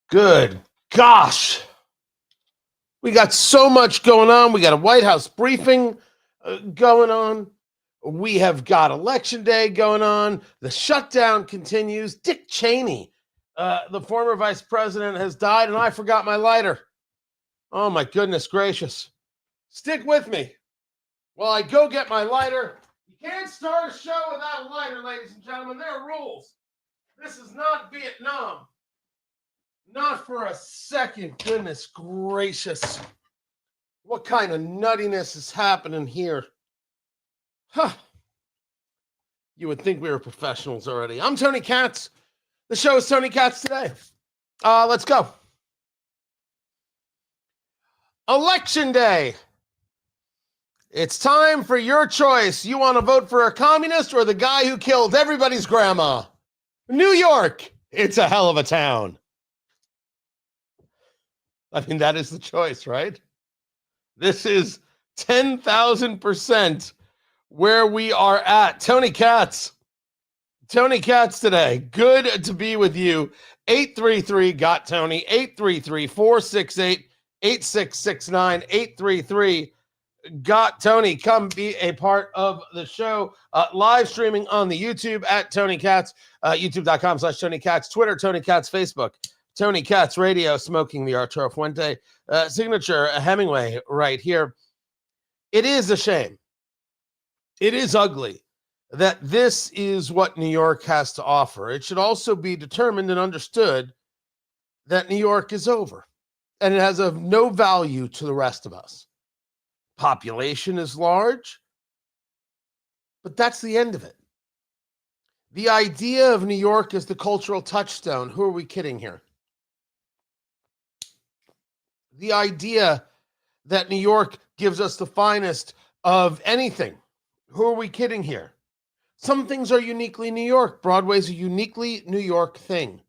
Good gosh. We got so much going on. We got a White House briefing going on. We have got Election Day going on. The shutdown continues. Dick Cheney, the former vice president, has died, and I forgot my lighter. Oh, my goodness gracious. Stick with me while I go get my lighter. You can't start a show without a lighter, ladies and gentlemen. There are rules. This is not Vietnam. Not for a second. Goodness gracious. What kind of nuttiness is happening here? Huh. You would think we were professionals already. I'm Tony Katz. The show is Tony Katz Today. Let's go. Election Day. It's time for your choice. You want to vote for a communist or the guy who killed everybody's grandma? New York. It's a hell of a town. I mean, that is the choice, right? This is 10,000% where we are at. Tony Katz. Tony Katz Today. Good to be with you. 833-GOT-TONY. 833-468-8669. 833-GOT-TONY. Come be a part of the show. Live streaming on the YouTube at Tony Katz. YouTube.com/Tony Katz. Twitter, Tony Katz. Facebook, Tony Katz Radio, smoking the Arturo Fuente signature Hemingway right here. It is a shame. It is ugly that this is what New York has to offer. It should also be determined and understood that New York is over, and it has of no value to the rest of us. Population is large, but that's the end of it. The idea of New York as the cultural touchstone, who are we kidding here? The idea that New York gives us the finest of anything. Who are we kidding here? Some things are uniquely New York. Broadway's a uniquely New York thing.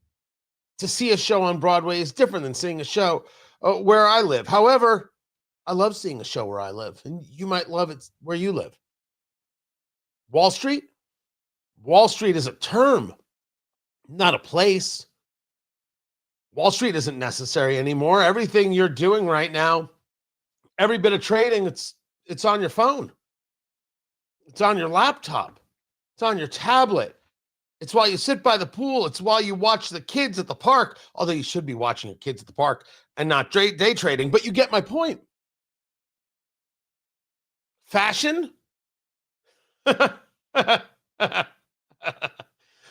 To see a show on Broadway is different than seeing a show where I live. However, I love seeing a show where I live, and you might love it where you live. Wall Street? Wall Street is a term, not a place. Wall Street isn't necessary anymore. Everything you're doing right now, every bit of trading, it's on your phone. It's on your laptop. It's on your tablet. It's while you sit by the pool. It's while you watch the kids at the park, although you should be watching your kids at the park and not day trading, but you get my point. Fashion?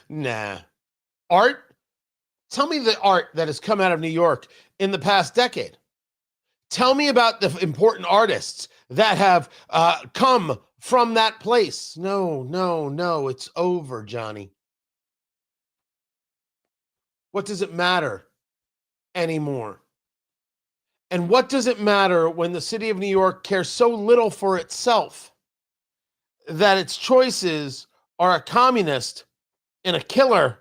Nah. Art? Tell me the art that has come out of New York in the past decade. Tell me about the important artists that have come from that place. No. It's over, Johnny. What does it matter anymore? And what does it matter when the city of New York cares so little for itself that its choices are a communist and a killer?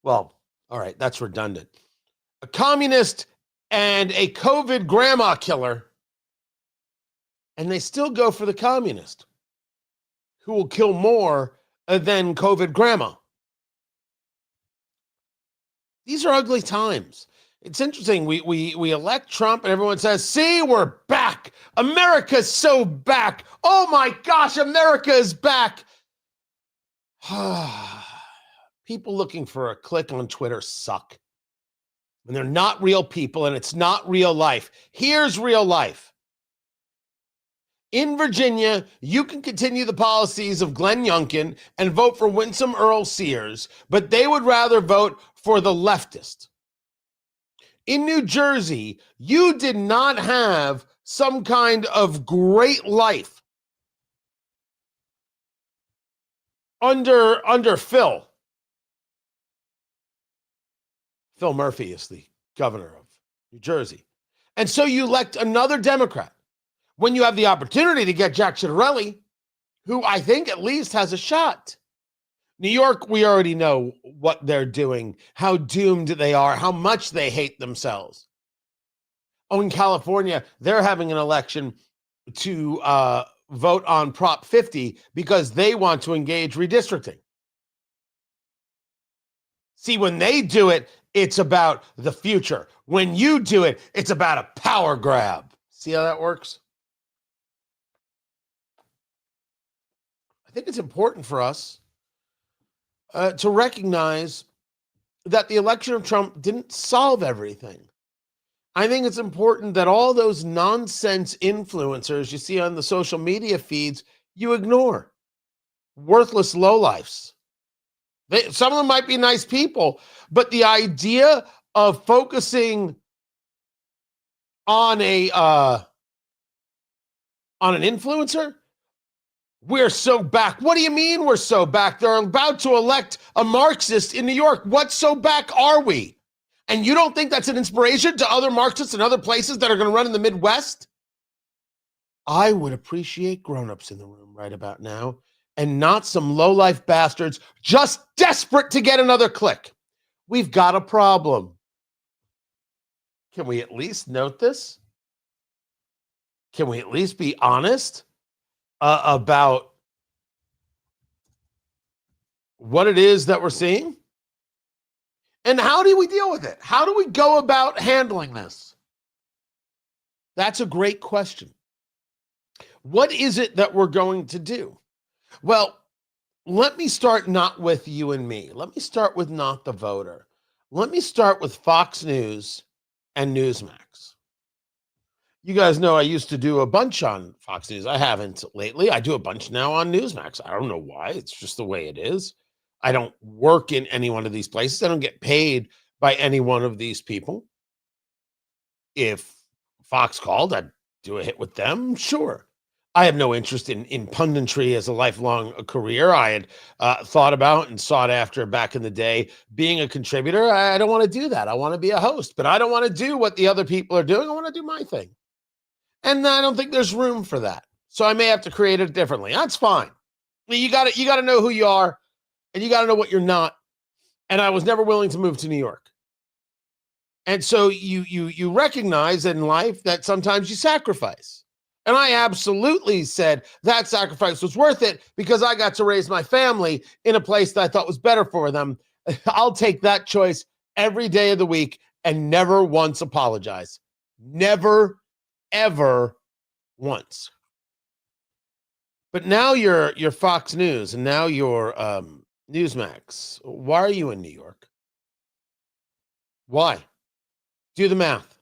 Well, all right, that's redundant. A communist and a COVID grandma killer, and they still go for the communist, who will kill more than COVID grandma. These are ugly times. It's interesting. We elect Trump, and everyone says, see, we're back. America's so back. Oh, my gosh, America is back. People looking for a click on Twitter suck. And they're not real people, and it's not real life. Here's real life. In Virginia, you can continue the policies of Glenn Youngkin and vote for Winsome Earle-Sears, but they would rather vote for the leftist. In New Jersey, you did not have some kind of great life under Phil. Phil Murphy is the governor of New Jersey. And so you elect another Democrat when you have the opportunity to get Jack Ciattarelli, who I think at least has a shot. New York, we already know what they're doing, how doomed they are, how much they hate themselves. Oh, in California, they're having an election to vote on Prop 50 because they want to engage redistricting. See, when they do it, It's about the future. When you do it, it's about a power grab. See how that works? I think it's important for us to recognize that the election of Trump didn't solve everything. I think it's important that all those nonsense influencers you see on the social media feeds, you ignore. Worthless lowlifes. Some of them might be nice people, but the idea of focusing on an influencer, we're so back. What do you mean we're so back? They're about to elect a Marxist in New York. What so back are we? And you don't think that's an inspiration to other Marxists in other places that are going to run in the Midwest? I would appreciate grown-ups in the room right about now and not some lowlife bastards just desperate to get another click. We've got a problem. Can we at least note this? Can we at least be honest about what it is that we're seeing? And how do we deal with it? How do we go about handling this? That's a great question. What is it that we're going to do? Well, let me start not with you and me. Let me start with not the voter. Let me start with Fox News and Newsmax. You guys know I used to do a bunch on Fox News. I haven't lately. I do a bunch now on Newsmax. I don't know why. It's just the way it is. I don't work in any one of these places. I don't get paid by any one of these people. If Fox called, I'd do a hit with them. Sure. I have no interest in punditry as a lifelong career. I had thought about and sought after back in the day being a contributor. I don't want to do that. I want to be a host, but I don't want to do what the other people are doing. I want to do my thing. And I don't think there's room for that. So I may have to create it differently. That's fine. You got to know who you are, and you got to know what you're not. And I was never willing to move to New York. And so you recognize in life that sometimes you sacrifice. And I absolutely said that sacrifice was worth it because I got to raise my family in a place that I thought was better for them. I'll take that choice every day of the week and never once apologize. Never, ever once. But now you're Fox News and now you're Newsmax. Why are you in New York? Why? Do the math.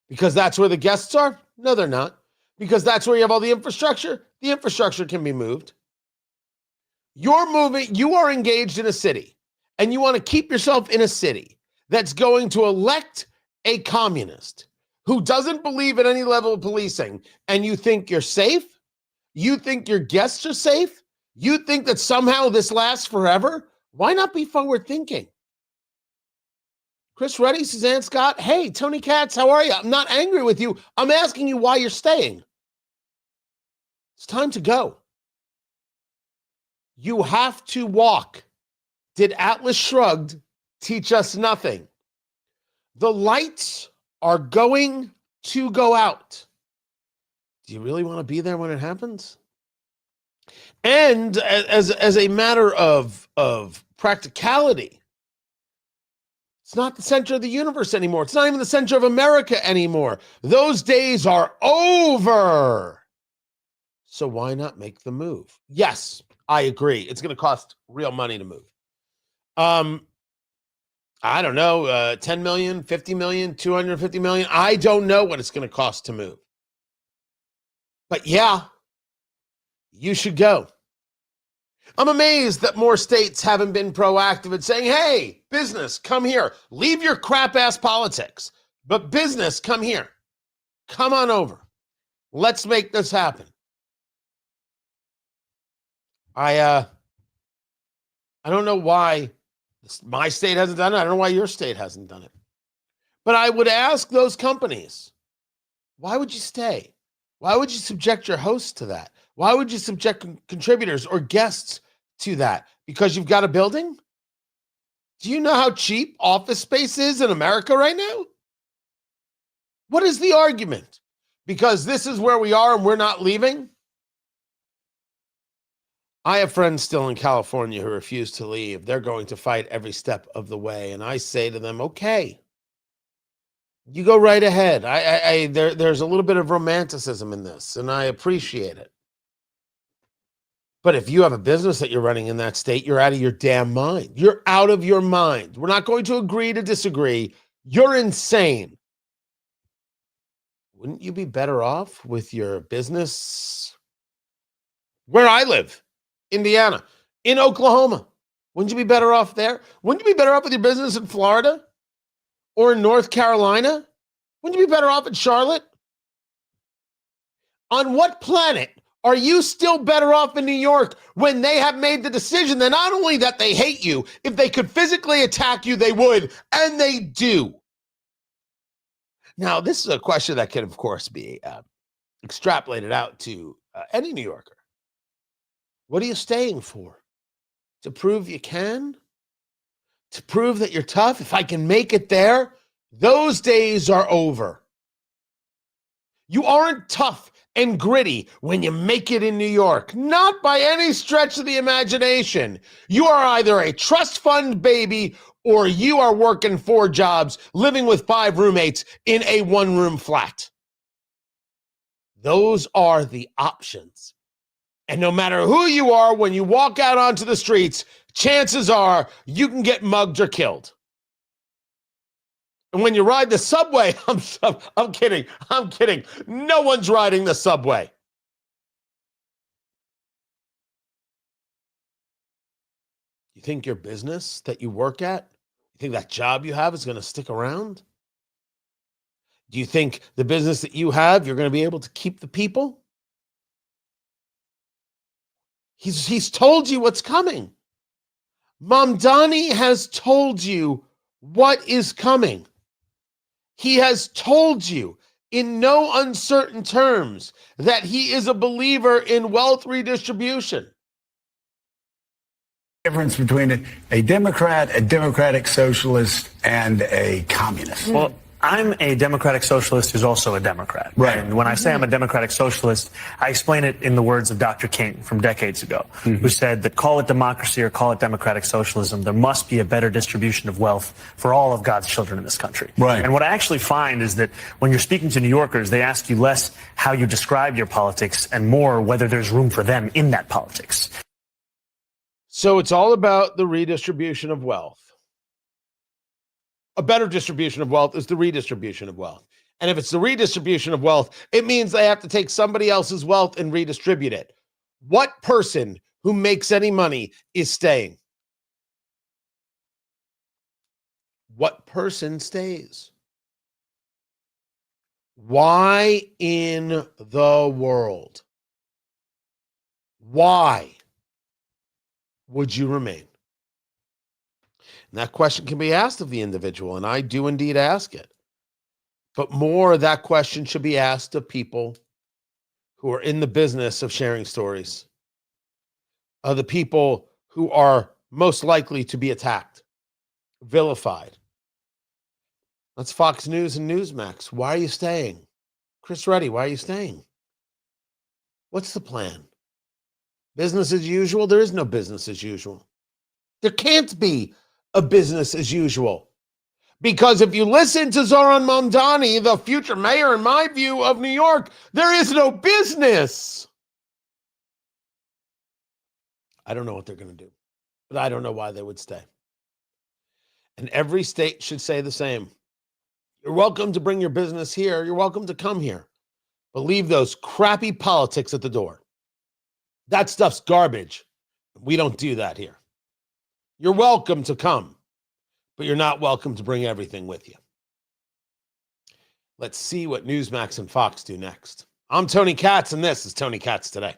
Because that's where the guests are? No, they're not. Because that's where you have all the infrastructure? The infrastructure can be moved. You are engaged in a city, and you want to keep yourself in a city that's going to elect a communist who doesn't believe in any level of policing, and you think you're safe? You think your guests are safe? You think that somehow this lasts forever? Why not be forward thinking? Chris Ruddy, Suzanne Scott, hey, Tony Katz, how are you? I'm not angry with you. I'm asking you why you're staying. It's time to go. You have to walk. Did Atlas Shrugged teach us nothing? The lights are going to go out. Do you really want to be there when it happens? And as a matter of practicality, it's not the center of the universe anymore. It's not even the center of America anymore. Those days are over. So why not make the move? Yes, I agree. It's going to cost real money to move. I don't know, 10 million, 50 million, 250 million. I don't know what it's going to cost to move. But yeah, you should go. I'm amazed that more states haven't been proactive at saying, hey, business, come here. Leave your crap ass politics. But business, come here. Come on over. Let's make this happen. I don't know why my state hasn't done it. I don't know why your state hasn't done it. But I would ask those companies, why would you stay? Why would you subject your hosts to that? Why would you subject contributors or guests to that? Because you've got a building? Do you know how cheap office space is in America right now? What is the argument? Because this is where we are and we're not leaving? I have friends still in California who refuse to leave. They're going to fight every step of the way. And I say to them, okay, you go right ahead. There's a little bit of romanticism in this, and I appreciate it. But if you have a business that you're running in that state, you're out of your damn mind. You're out of your mind. We're not going to agree to disagree. You're insane. Wouldn't you be better off with your business where I live, Indiana, in Oklahoma? Wouldn't you be better off there? Wouldn't you be better off with your business in Florida or in North Carolina? Wouldn't you be better off in Charlotte? On what planet are you still better off in New York when they have made the decision that not only that they hate you, if they could physically attack you, they would, and they do? Now, this is a question that can, of course, be extrapolated out to any New Yorker. What are you staying for? To prove you can? To prove that you're tough? If I can make it there, those days are over. You aren't tough and gritty when you make it in New York. Not by any stretch of the imagination. You are either a trust fund baby or you are working 4 jobs, living with 5 roommates in a 1-room flat. Those are the options. And no matter who you are, when you walk out onto the streets, chances are you can get mugged or killed. And when you ride the subway, I'm kidding. No one's riding the subway. You think your business that you work at, you think that job you have is going to stick around? Do you think the business that you have, you're going to be able to keep the people? He's told you what's coming. Mamdani has told you what is coming. He has told you in no uncertain terms that he is a believer in wealth redistribution. Difference between a Democrat, a democratic socialist, and a communist. Well, I'm a democratic socialist who's also a Democrat. Right. And when I say I'm a democratic socialist, I explain it in the words of Dr. King from decades ago, who said that call it democracy or call it democratic socialism, there must be a better distribution of wealth for all of God's children in this country. Right. And what I actually find is that when you're speaking to New Yorkers, they ask you less how you describe your politics and more whether there's room for them in that politics. So it's all about the redistribution of wealth. A better distribution of wealth is the redistribution of wealth. And if it's the redistribution of wealth, it means they have to take somebody else's wealth and redistribute it. What person who makes any money is staying? What person stays? Why in the world? Why would you remain? And that question can be asked of the individual, and I do indeed ask it. But more, that question should be asked of people who are in the business of sharing stories, of the people who are most likely to be attacked, vilified. That's Fox News and Newsmax. Why are you staying? Chris Reddy, why are you staying? What's the plan? Business as usual? There is no business as usual. There can't be a business as usual. Because if you listen to Zoran Mamdani, the future mayor, in my view, of New York, there is no business. I don't know what they're going to do, but I don't know why they would stay. And every state should say the same. You're welcome to bring your business here. You're welcome to come here. But leave those crappy politics at the door. That stuff's garbage. We don't do that here. You're welcome to come, but you're not welcome to bring everything with you. Let's see what Newsmax and Fox do next. I'm Tony Katz, and this is Tony Katz Today.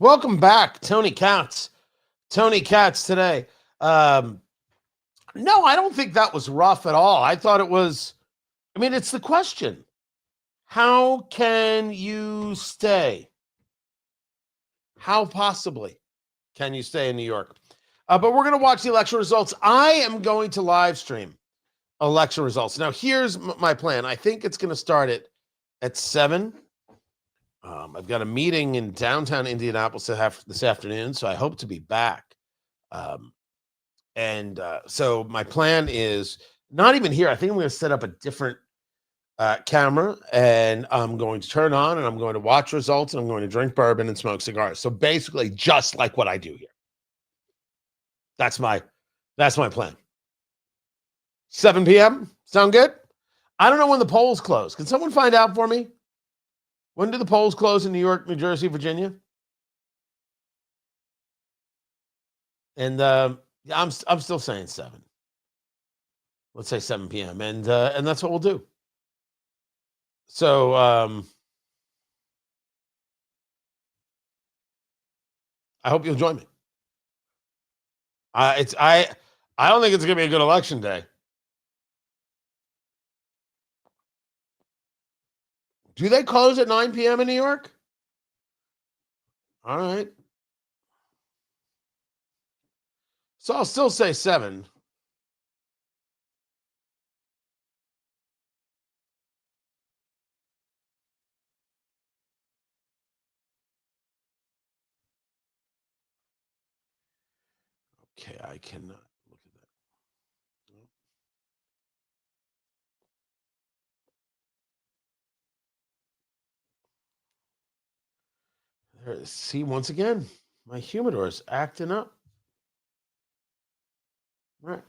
Welcome back, Tony Katz. Tony Katz today. No, I don't think that was rough at all. I thought it was, it's the question. How can you stay? How possibly can you stay in New York? But we're going to watch the election results. I am going to live stream election results. Now, here's my plan. I think it's going to start at 7. I've got a meeting in downtown Indianapolis this afternoon, so I hope to be back. So my plan is not even here. I think I'm going to set up a different camera, and I'm going to turn on, and I'm going to watch results, and I'm going to drink bourbon and smoke cigars. So basically, just like what I do here. That's my plan. 7 p.m. Sound good? I don't know when the polls close. Can someone find out for me? When do the polls close in New York, New Jersey, Virginia? And I'm still saying 7. Let's say 7 p.m. And that's what we'll do. So I hope you'll join me. I don't think it's going to be a good election day. Do they close at 9 p.m. in New York? All right. So I'll still say 7. Okay, I cannot look at that. See, once again, my humidor is acting up. All right.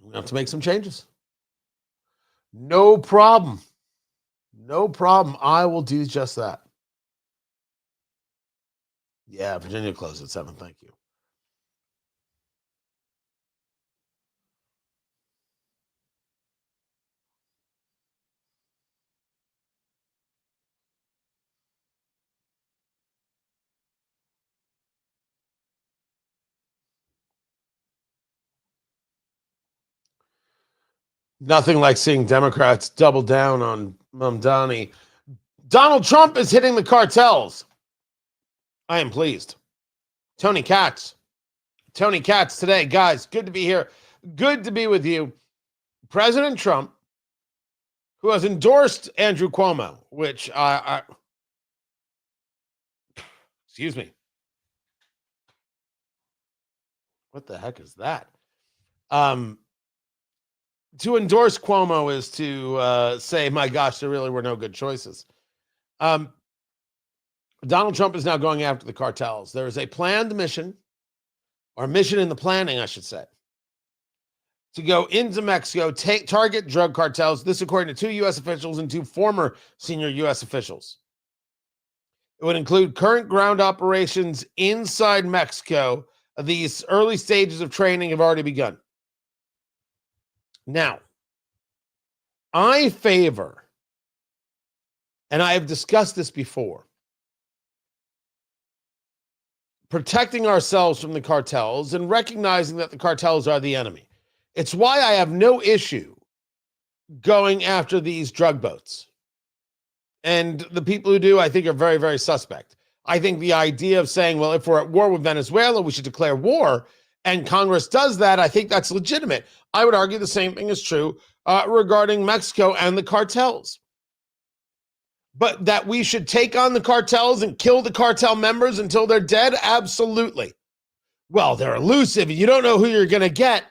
We have to make some changes. No problem. No problem. I will do just that. Yeah, Virginia closed at 7. Thank you. Nothing like seeing Democrats double down on Mamdani. Donald Trump is hitting the cartels. I am pleased. Tony Katz. Tony Katz today. Guys, good to be here. Good to be with you. President Trump, who has endorsed Andrew Cuomo, which excuse me. What the heck is that? To endorse Cuomo is to say, my gosh, there really were no good choices. Donald Trump is now going after the cartels. There is a planned mission, or mission in the planning, I should say, to go into Mexico, target drug cartels. This according to 2 U.S. officials and 2 former senior U.S. officials. It would include current ground operations inside Mexico. These early stages of training have already begun. Now, I favor, and I have discussed this before, protecting ourselves from the cartels and recognizing that the cartels are the enemy. It's why I have no issue going after these drug boats. And the people who do, I think, are very, very suspect. I think the idea of saying, well, if we're at war with Venezuela, we should declare war, and Congress does that, I think that's legitimate. I would argue the same thing is true regarding Mexico and the cartels. But that we should take on the cartels and kill the cartel members until they're dead? Absolutely. Well, they're elusive. You don't know who you're going to get.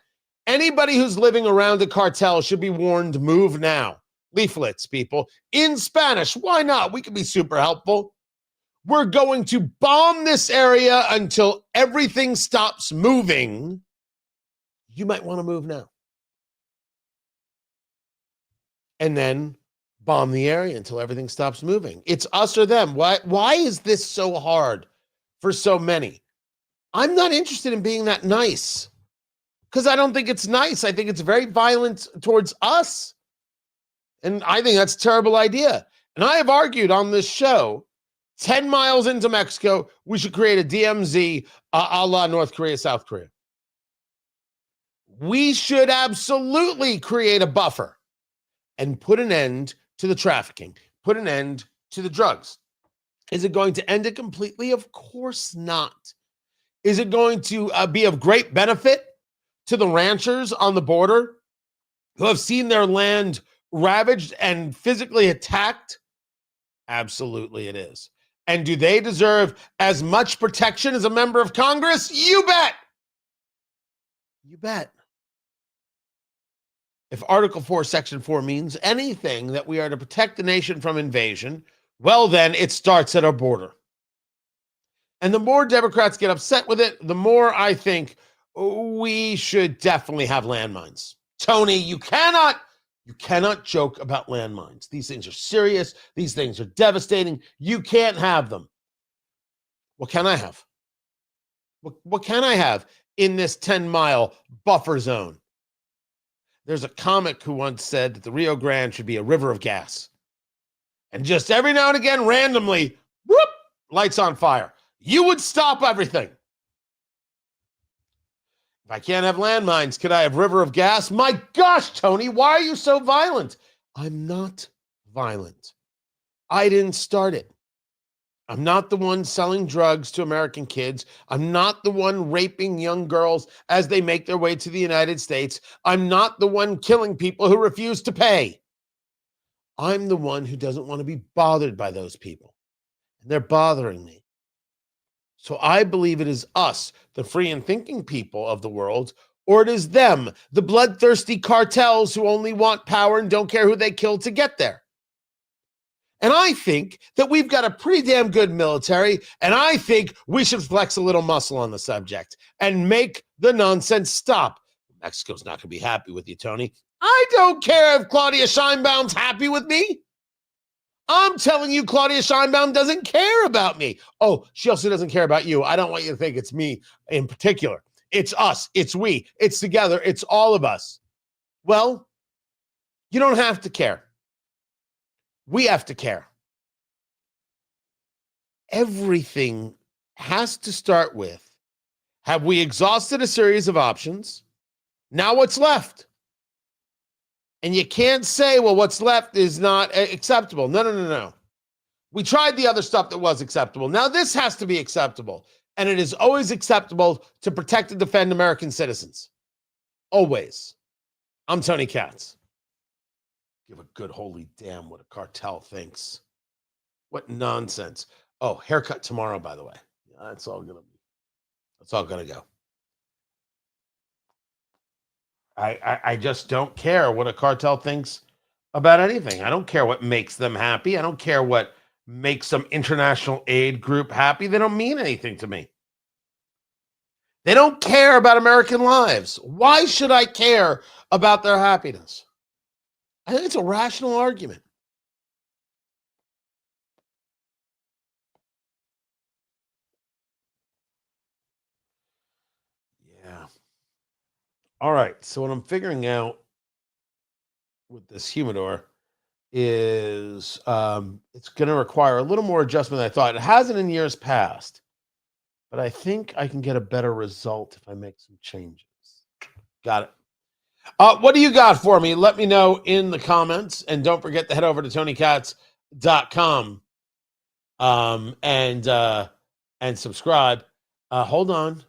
Anybody who's living around a cartel should be warned, move now. Leaflets, people. In Spanish, why not? We can be super helpful. We're going to bomb this area until everything stops moving. You might want to move now. And then bomb the area until everything stops moving. It's us or them. Why is this so hard for so many? I'm not interested in being that nice because I don't think it's nice. I think it's very violent towards us. And I think that's a terrible idea. And I have argued on this show 10 miles into Mexico, we should create a DMZ a la North Korea, South Korea. We should absolutely create a buffer and put an end to the trafficking, put an end to the drugs. Is it going to end it completely? Of course not. Is it going to be of great benefit to the ranchers on the border who have seen their land ravaged and physically attacked? Absolutely it is. And do they deserve as much protection as a member of Congress? You bet. You bet. If Article 4, Section 4 means anything that we are to protect the nation from invasion, well, then it starts at our border. And the more Democrats get upset with it, the more I think we should definitely have landmines. Tony, you cannot joke about landmines. These things are serious. These things are devastating. You can't have them. What can I have? What can I have in this 10-mile buffer zone? There's a comic who once said that the Rio Grande should be a river of gas. And just every now and again, randomly, whoop, lights on fire. You would stop everything. If I can't have landmines, could I have river of gas? My gosh, Tony, why are you so violent? I'm not violent. I didn't start it. I'm not the one selling drugs to American kids. I'm not the one raping young girls as they make their way to the United States. I'm not the one killing people who refuse to pay. I'm the one who doesn't want to be bothered by those people. And they're bothering me. So I believe it is us, the free and thinking people of the world, or it is them, the bloodthirsty cartels who only want power and don't care who they kill to get there. And I think that we've got a pretty damn good military, and I think we should flex a little muscle on the subject and make the nonsense stop. Mexico's not going to be happy with you, Tony. I don't care if Claudia Sheinbaum's happy with me. I'm telling you, Claudia Sheinbaum doesn't care about me. Oh, she also doesn't care about you. I don't want you to think it's me in particular. It's us. It's we. It's together. It's all of us. Well, you don't have to care. We have to care. Everything has to start with, have we exhausted a series of options? Now what's left? And you can't say, well, what's left is not acceptable. No. We tried the other stuff that was acceptable. Now this has to be acceptable. And it is always acceptable to protect and defend American citizens. Always. I'm Tony Katz. Give a good holy damn what a cartel thinks. What nonsense. Oh, haircut tomorrow, by the way. Yeah, that's all gonna go. I just don't care what a cartel thinks about anything. I don't care what makes them happy. I don't care what makes some international aid group happy. They don't mean anything to me. They don't care about American lives. Why should I care about their happiness? I think it's a rational argument. Yeah. All right. So what I'm figuring out with this humidor is it's going to require a little more adjustment than I thought. It hasn't in years past, but I think I can get a better result if I make some changes. Got it. What do you got for me? Let me know in the comments, and don't forget to head over to TonyKatz.com and subscribe. Hold on.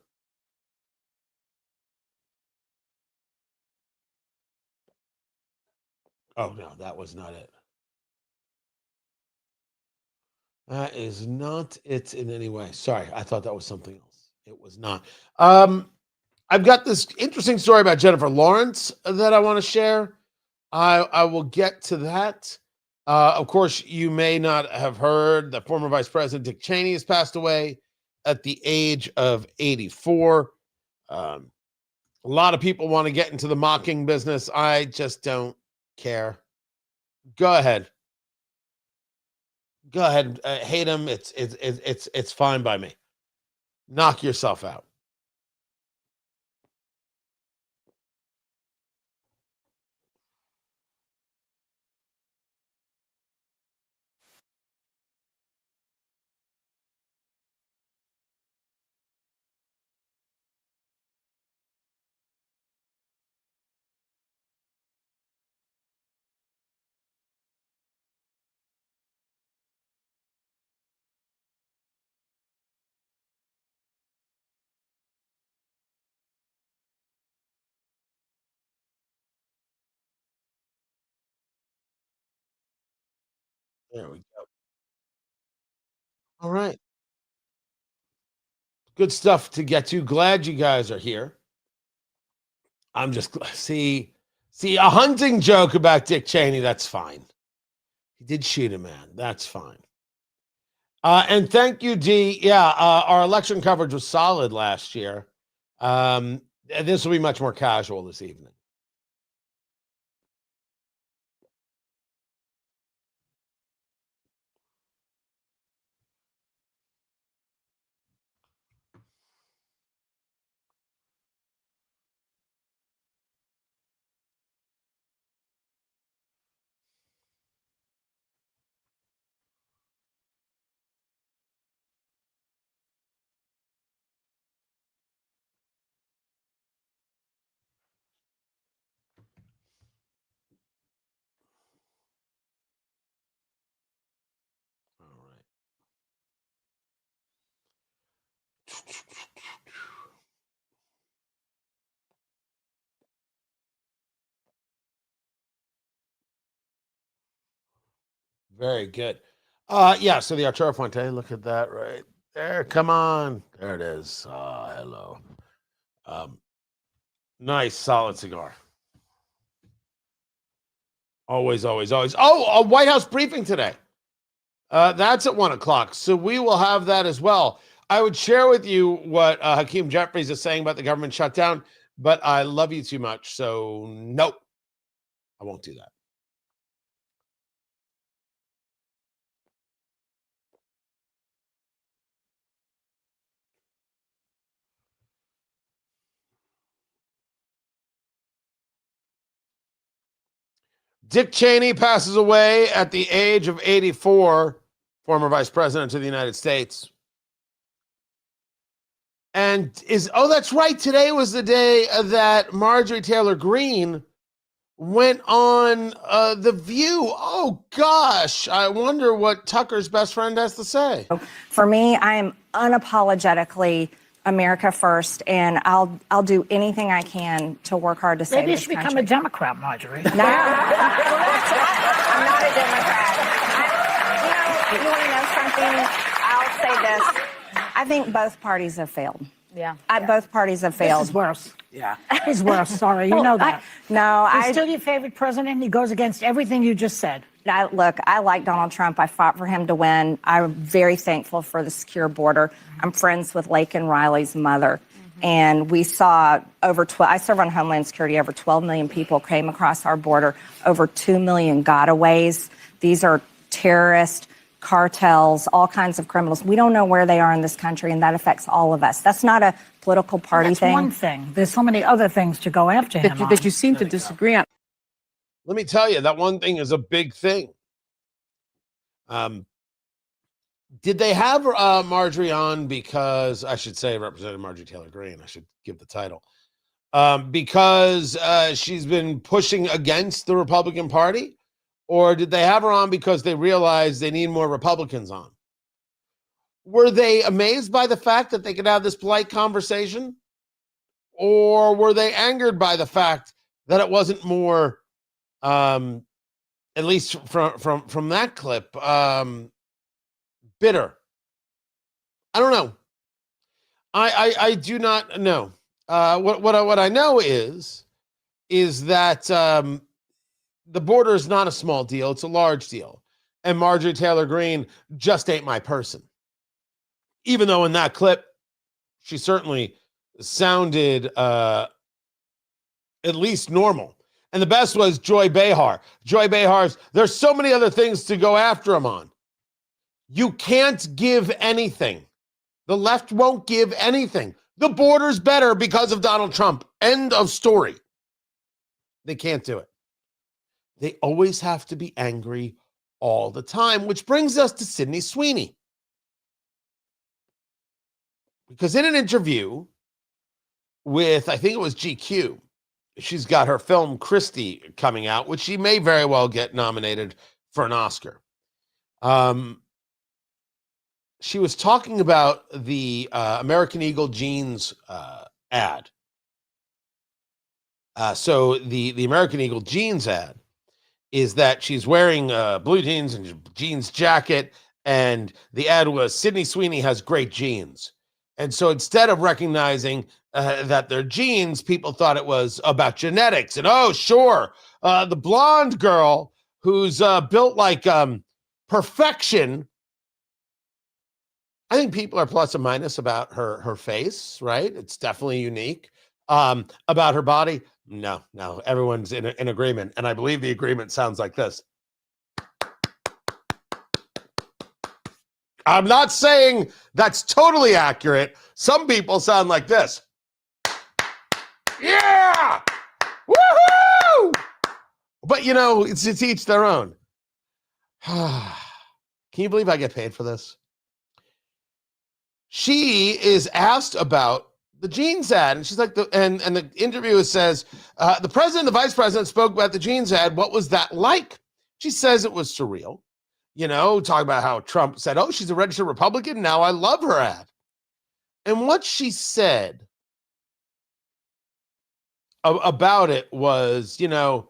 Oh no, that was not it. That is not it in any way. Sorry, I thought that was something else. It was not. I've got this interesting story about Jennifer Lawrence that I want to share. I will get to that. Of course, you may not have heard that former Vice President Dick Cheney has passed away at the age of 84. A lot of people want to get into the mocking business. I just don't care. Go ahead. Go ahead. Hate him. It's fine by me. Knock yourself out. There we go. All right. Good stuff to get to. Glad you guys are here. I'm just see a hunting joke about Dick Cheney. That's fine. He did shoot a man. That's fine. And thank you, D. Yeah, our election coverage was solid last year. This will be much more casual this evening. All right. Very good. Yeah, so the Arturo Fuente, look at that right there. Come on. There it is. Hello. Nice, solid cigar. Always, always, always. Oh, a White House briefing today. That's at 1:00. So we will have that as well. I would share with you what Hakeem Jeffries is saying about the government shutdown, but I love you too much. So nope, I won't do that. Dick Cheney passes away at the age of 84, former vice president of the United States. And that's right. Today was the day that Marjorie Taylor Greene went on The View. Oh, gosh. I wonder what Tucker's best friend has to say. For me, I am unapologetically America first, and I'll do anything I can to work hard to save Maybe you this should country. become a Democrat, Marjorie. No, I'm not a Democrat. You want to know something? I'll say this. I think both parties have failed. Yeah. Both parties have failed. This is worse. Yeah. He's worse. Sorry, you know that. He's I still your favorite president. He goes against everything you just said. Look, I like Donald Trump. I fought for him to win. I'm very thankful for the secure border. I'm friends with Lake and Riley's mother. And we saw I serve on Homeland Security. Over 12 million people came across our border. Over 2 million gotaways. These are terrorists, cartels, all kinds of criminals. We don't know where they are in this country, and that affects all of us. That's not a political party thing. That's one thing. There's so many other things to go after him on. That you seem to disagree on. Let me tell you, that one thing is a big thing. Did they have Marjorie on because, I should say Representative Marjorie Taylor Greene, I should give the title, because she's been pushing against the Republican Party? Or did they have her on because they realized they need more Republicans on? Were they amazed by the fact that they could have this polite conversation? Or were they angered by the fact that it wasn't more, at least from that clip, bitter? I don't know. I do not know. What I know is that the border is not a small deal. It's a large deal. And Marjorie Taylor Greene just ain't my person. Even though in that clip, she certainly sounded at least normal. And the best was Joy Behar. Joy Behar's, there's so many other things to go after him on. You can't give anything. The left won't give anything. The border's better because of Donald Trump. End of story. They can't do it. They always have to be angry all the time, which brings us to Sydney Sweeney. Because in an interview with, I think it was GQ, she's got her film Christie coming out, which she may very well get nominated for an Oscar. She was talking about the American Eagle jeans ad. So the American Eagle jeans ad is that she's wearing blue jeans and jeans jacket, and the ad was Sydney Sweeney has great genes. And so instead of recognizing that they're genes, people thought it was about genetics. And oh, sure, the blonde girl who's built like perfection. I think people are plus and minus about her face, right? It's definitely unique. About her body, no, everyone's in agreement. And I believe the agreement sounds like this. I'm not saying that's totally accurate. Some people sound like this. Yeah! Woohoo! But, you know, it's each their own. Can you believe I get paid for this? She is asked about the jeans ad, and she's like, and the interviewer says, the president, the vice president spoke about the jeans ad. What was that like? She says it was surreal. You know, talking about how Trump said, oh, she's a registered Republican. Now I love her ad. And what she said about it was, you know,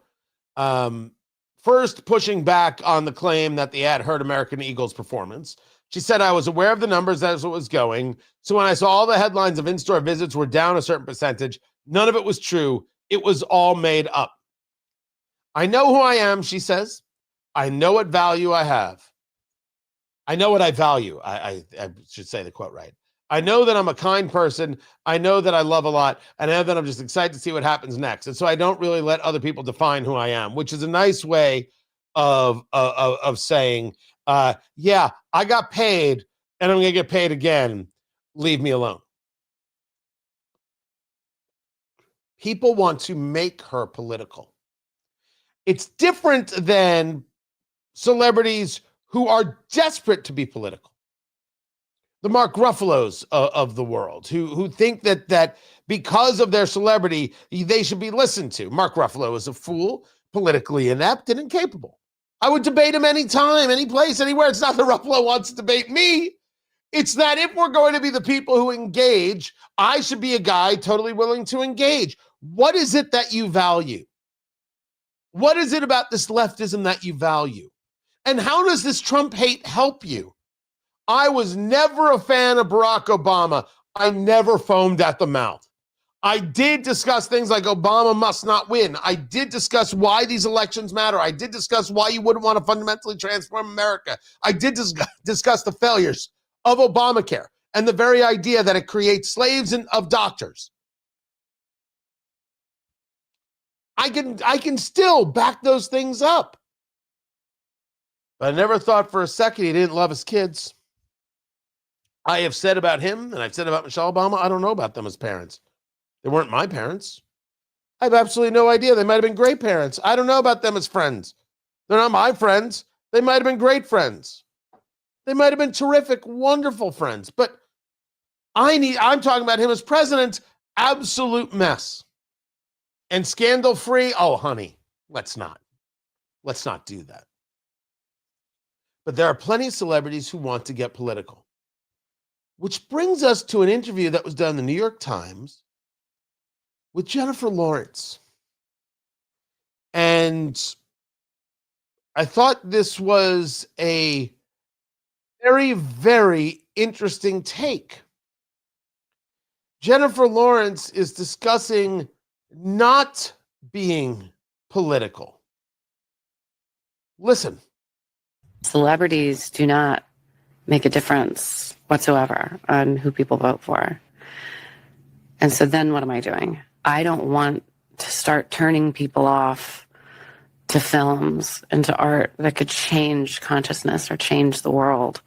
first pushing back on the claim that the ad hurt American Eagle's performance. She said, I was aware of the numbers as it was going. So when I saw all the headlines of in-store visits were down a certain percentage, none of it was true. It was all made up. I know who I am, she says. I know what value I have. I know what I value. I should say the quote right. I know that I'm a kind person. I know that I love a lot. And I know that I'm just excited to see what happens next. And so I don't really let other people define who I am, which is a nice way of saying, yeah, I got paid and I'm going to get paid again. Leave me alone. People want to make her political. It's different than celebrities who are desperate to be political. The Mark Ruffalos of the world, who think that because of their celebrity, they should be listened to. Mark Ruffalo is a fool, politically inept and incapable. I would debate him anytime, any place, anywhere. It's not that Ruffalo wants to debate me. It's that if we're going to be the people who engage, I should be a guy totally willing to engage. What is it that you value? What is it about this leftism that you value? And how does this Trump hate help you? I was never a fan of Barack Obama. I never foamed at the mouth. I did discuss things like Obama must not win. I did discuss why these elections matter. I did discuss why you wouldn't want to fundamentally transform America. I did discuss the failures of Obamacare and the very idea that it creates slaves of doctors. I can still back those things up. But I never thought for a second he didn't love his kids. I have said about him, and I've said about Michelle Obama, I don't know about them as parents. They weren't my parents. I have absolutely no idea. They might have been great parents. I don't know about them as friends. They're not my friends. They might have been great friends. They might have been terrific, wonderful friends. But I'm talking about him as president, absolute mess. And scandal-free, oh, honey, let's not do that. But there are plenty of celebrities who want to get political. Which brings us to an interview that was done in the New York Times with Jennifer Lawrence. And I thought this was a very, very interesting take. Jennifer Lawrence is discussing not being political. Listen. Celebrities do not make a difference whatsoever on who people vote for. And so then what am I doing? I don't want to start turning people off to films and to art that could change consciousness or change the world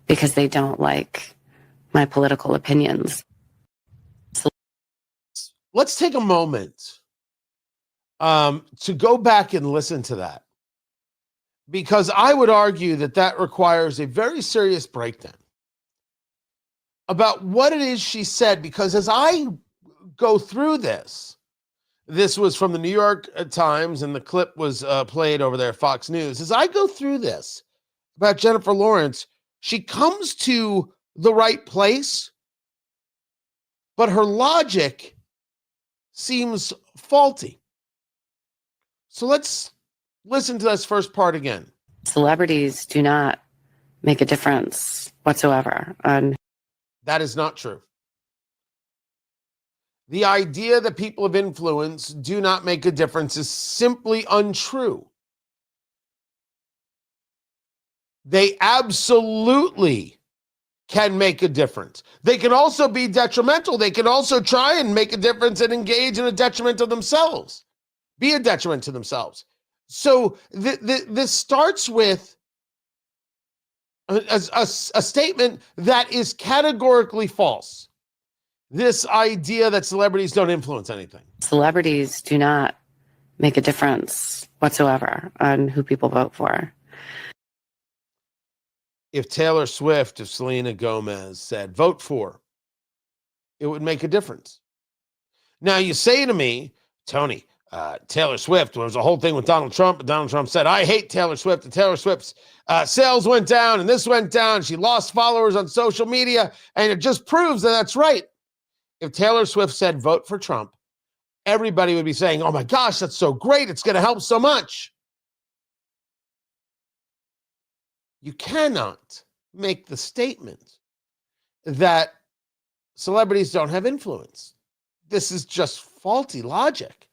because they don't like my political opinions. Let's take a moment to go back and listen to that. Because I would argue that requires a very serious breakdown about what it is she said. Because as I go through this was from the New York Times, and the clip was played over there at Fox News. As I go through this about Jennifer Lawrence, she comes to the right place, but her logic seems faulty. So let's Listen to this first part again. Celebrities do not make a difference whatsoever on. That is not true. The idea that people of influence do not make a difference is simply untrue. They absolutely can make a difference. They can also be detrimental. They can also try and make a difference and engage in a detriment of themselves, be a detriment to themselves. So this starts with a statement that is categorically false. This idea that celebrities don't influence anything. Celebrities do not make a difference whatsoever on who people vote for. If Taylor Swift, if Selena Gomez said, vote for, it would make a difference. Now you say to me, Tony, Taylor Swift, there was a whole thing with Donald Trump, and Donald Trump said, I hate Taylor Swift, and Taylor Swift's sales went down, and this went down, she lost followers on social media, and it just proves that that's right. If Taylor Swift said, vote for Trump, everybody would be saying, oh my gosh, that's so great, it's going to help so much. You cannot make the statement that celebrities don't have influence. This is just faulty logic.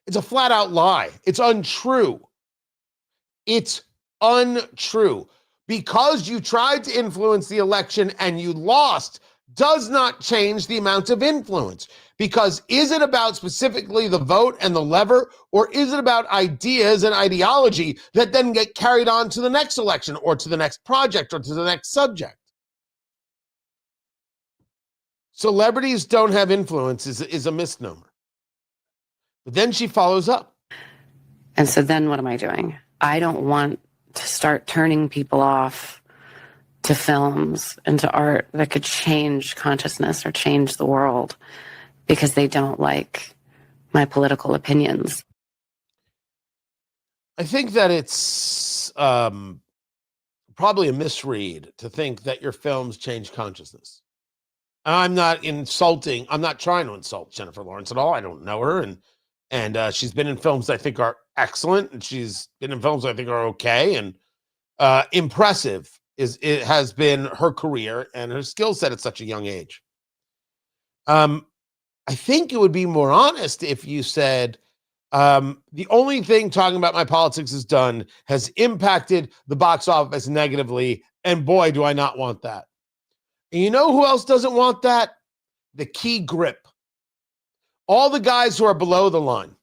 It's a flat out lie. It's untrue. It's untrue. Because you tried to influence the election and you lost does not change the amount of influence. Because is it about specifically the vote and the lever, or is it about ideas and ideology that then get carried on to the next election or to the next project or to the next subject? Celebrities don't have influence is a misnomer. But then she follows up. And so then what am I doing? I don't want to start turning people off to films and to art that could change consciousness or change the world because they don't like my political opinions. I think that it's probably a misread to think that your films change consciousness. I'm not trying to insult Jennifer Lawrence at all. I don't know her. And she's been in films I think are excellent. And she's been in films I think are okay. And impressive it has been her career and her skill set at such a young age. I think it would be more honest if you said, the only thing talking about my politics has impacted the box office negatively. And boy, do I not want that. And you know who else doesn't want that? The key grip. All the guys who are below the line.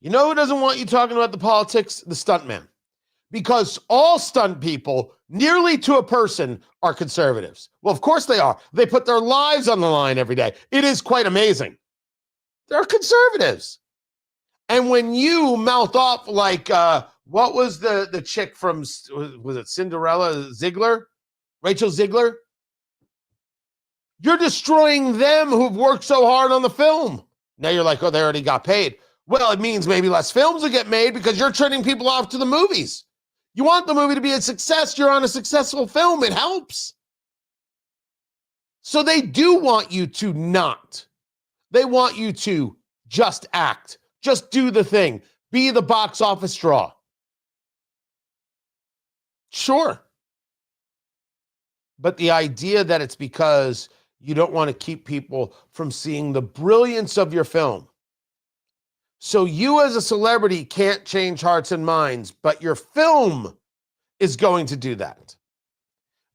You know who doesn't want you talking about the politics? The stuntman. Because all stunt people, nearly to a person, are conservatives. Well, of course they are. They put their lives on the line every day. It is quite amazing. They're conservatives. And when you mouth off like, what was the chick from, was it Cinderella Ziegler? Rachel Ziegler? You're destroying them who've worked so hard on the film. Now you're like, oh, they already got paid. Well, it means maybe less films will get made because you're turning people off to the movies. You want the movie to be a success. You're on a successful film. It helps. So they do want you to not. They want you to just act. Just do the thing. Be the box office draw. Sure. But the idea that it's because you don't want to keep people from seeing the brilliance of your film. So you as a celebrity can't change hearts and minds, but your film is going to do that.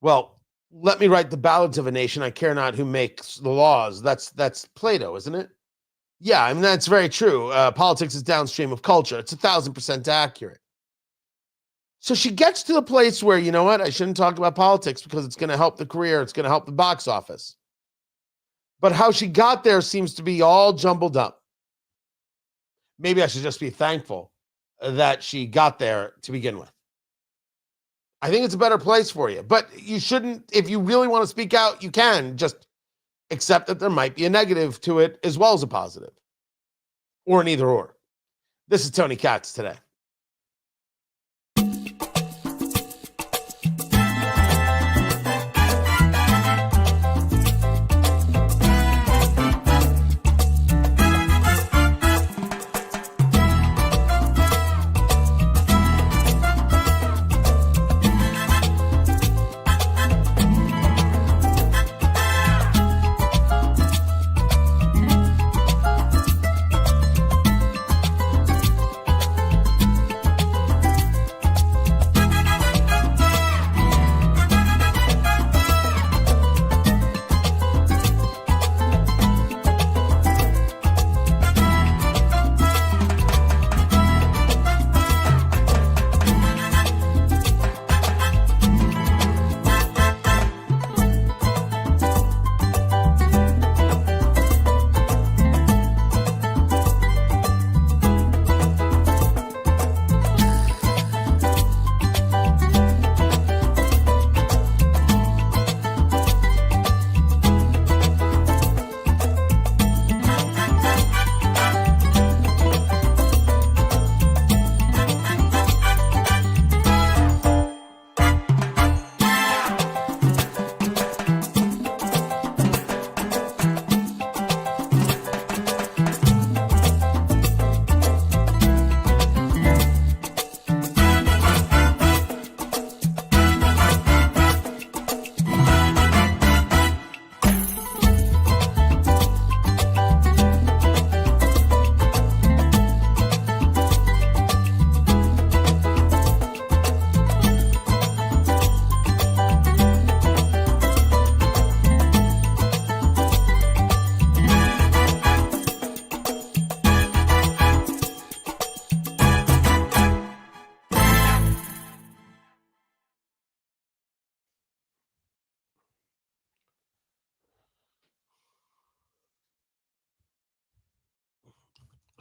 Well, let me write the ballads of a nation. I care not who makes the laws. That's Plato, isn't it? Yeah, I mean, that's very true. Politics is downstream of culture. It's 1,000% accurate. So she gets to the place where, you know what, I shouldn't talk about politics because it's going to help the career. It's going to help the box office. But how she got there seems to be all jumbled up. Maybe I should just be thankful that she got there to begin with. I think it's a better place for you. But you shouldn't, if you really want to speak out, you can just accept that there might be a negative to it as well as a positive. Or an either or. This is Tony Katz today.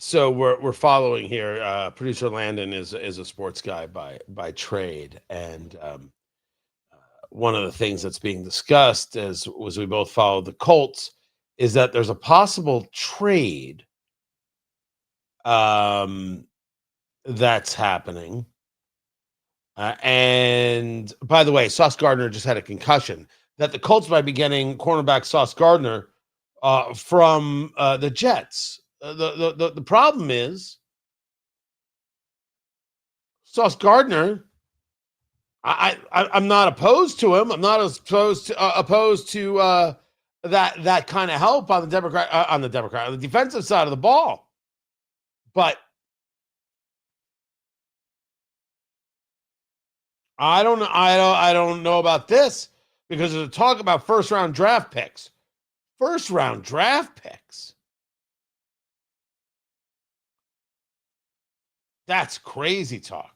So we're following here. Producer Landon is a sports guy by trade, and one of the things that's being discussed as we both follow the Colts is that there's a possible trade that's happening. And by the way, Sauce Gardner just had a concussion. That the Colts might be getting cornerback Sauce Gardner from the Jets. The problem is Sauce Gardner. I'm not opposed to him. I'm not opposed to that kind of help on the defensive side of the ball. But I don't know about this, because there's a talk about first round draft picks. That's crazy talk.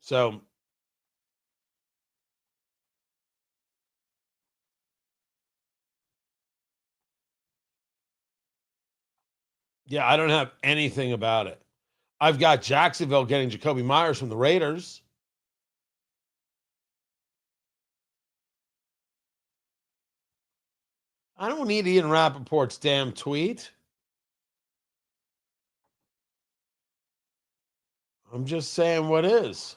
So yeah, I don't have anything about it. I've got Jacksonville getting Jacoby Myers from the Raiders. I don't need Ian Rappaport's damn tweet. I'm just saying what is.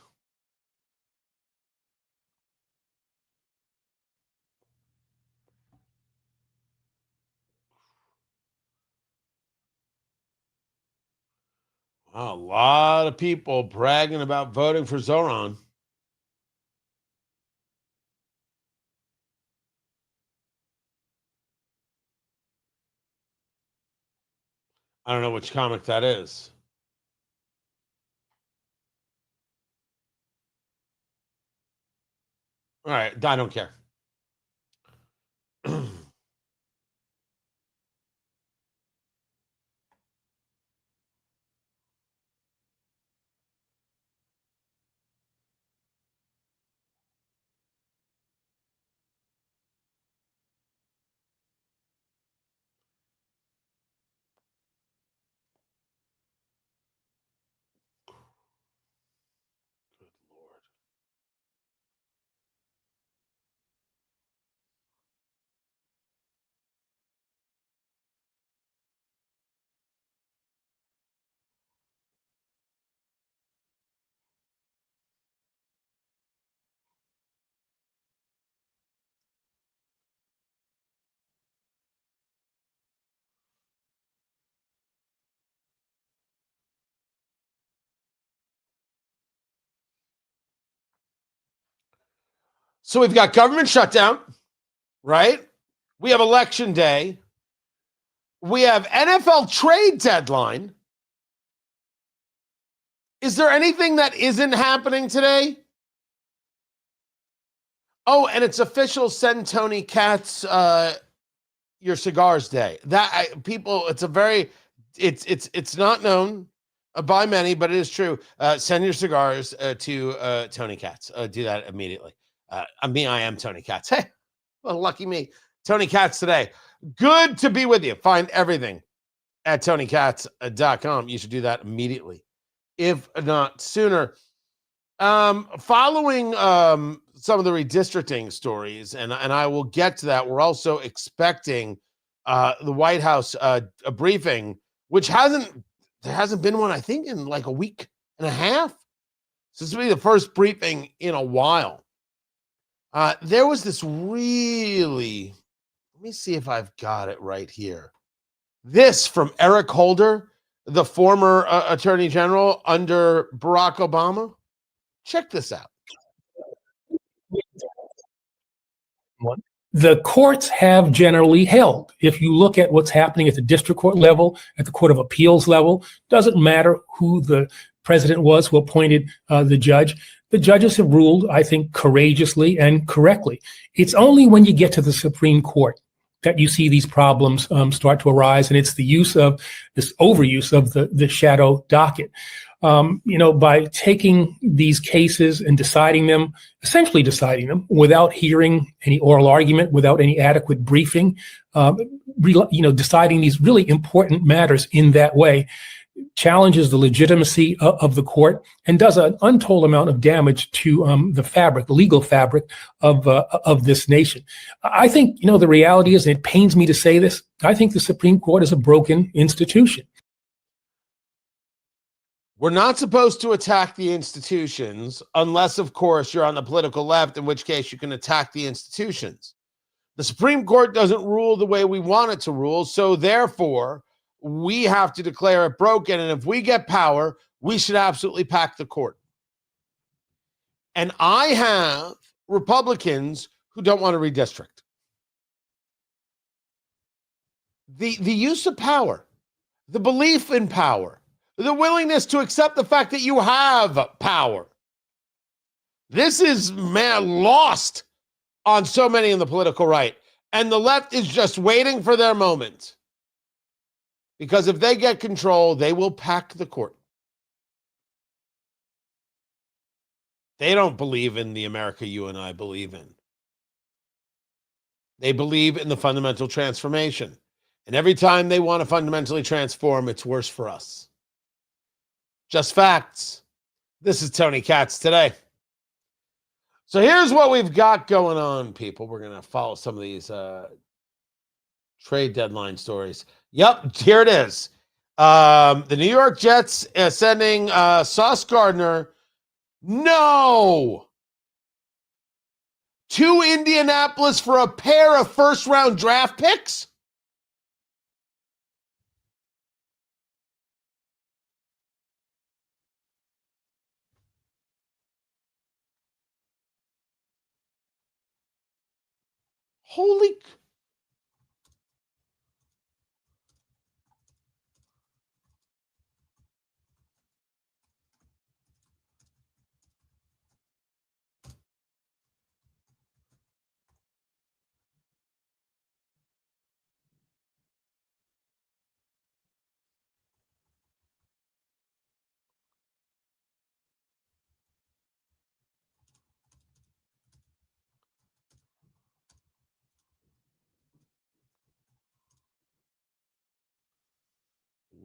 Wow, a lot of people bragging about voting for Zoran. I don't know which comic that is. All right, I don't care. So we've got government shutdown, right? We have election day. We have NFL trade deadline. Is there anything that isn't happening today? Oh, and it's official Send Tony Katz your cigars day. It's not known by many, but it is true. Send your cigars to Tony Katz. Do that immediately. I am Tony Katz. Hey, well, lucky me. Tony Katz today. Good to be with you. Find everything at TonyKatz.com. You should do that immediately, if not sooner. Following some of the redistricting stories, and I will get to that. We're also expecting the White House a briefing, which there hasn't been one, I think, in like a week and a half. So this will be the first briefing in a while. There was this really, let me see if I've got it right here. This from Eric Holder, the former Attorney General under Barack Obama. Check this out. The courts have generally held. If you look at what's happening at the district court level, at the Court of Appeals level, doesn't matter who the president was who appointed the judge. The judges have ruled, I think, courageously and correctly. It's only when you get to the Supreme Court that you see these problems start to arise, and it's the overuse of the shadow docket. By taking these cases and essentially deciding them without hearing any oral argument, without any adequate briefing, deciding these really important matters in that way challenges the legitimacy of the court and does an untold amount of damage to the legal fabric of this nation. I think, the reality is, and it pains me to say this, I think the Supreme Court is a broken institution. We're not supposed to attack the institutions unless, of course, you're on the political left, in which case you can attack the institutions. The Supreme Court doesn't rule the way we want it to rule, so therefore, we have to declare it broken, and if we get power, we should absolutely pack the court. And I have Republicans who don't want to redistrict. The use of power, the belief in power, the willingness to accept the fact that you have power. This is, lost on so many in the political right. And the left is just waiting for their moment. Because if they get control, they will pack the court. They don't believe in the America you and I believe in. They believe in the fundamental transformation. And every time they want to fundamentally transform, it's worse for us. Just facts. This is Tony Katz today. So here's what we've got going on, people. We're going to follow some of these trade deadline stories. Yep, here it is. The New York Jets sending Sauce Gardner, to Indianapolis for a pair of first-round draft picks? Holy...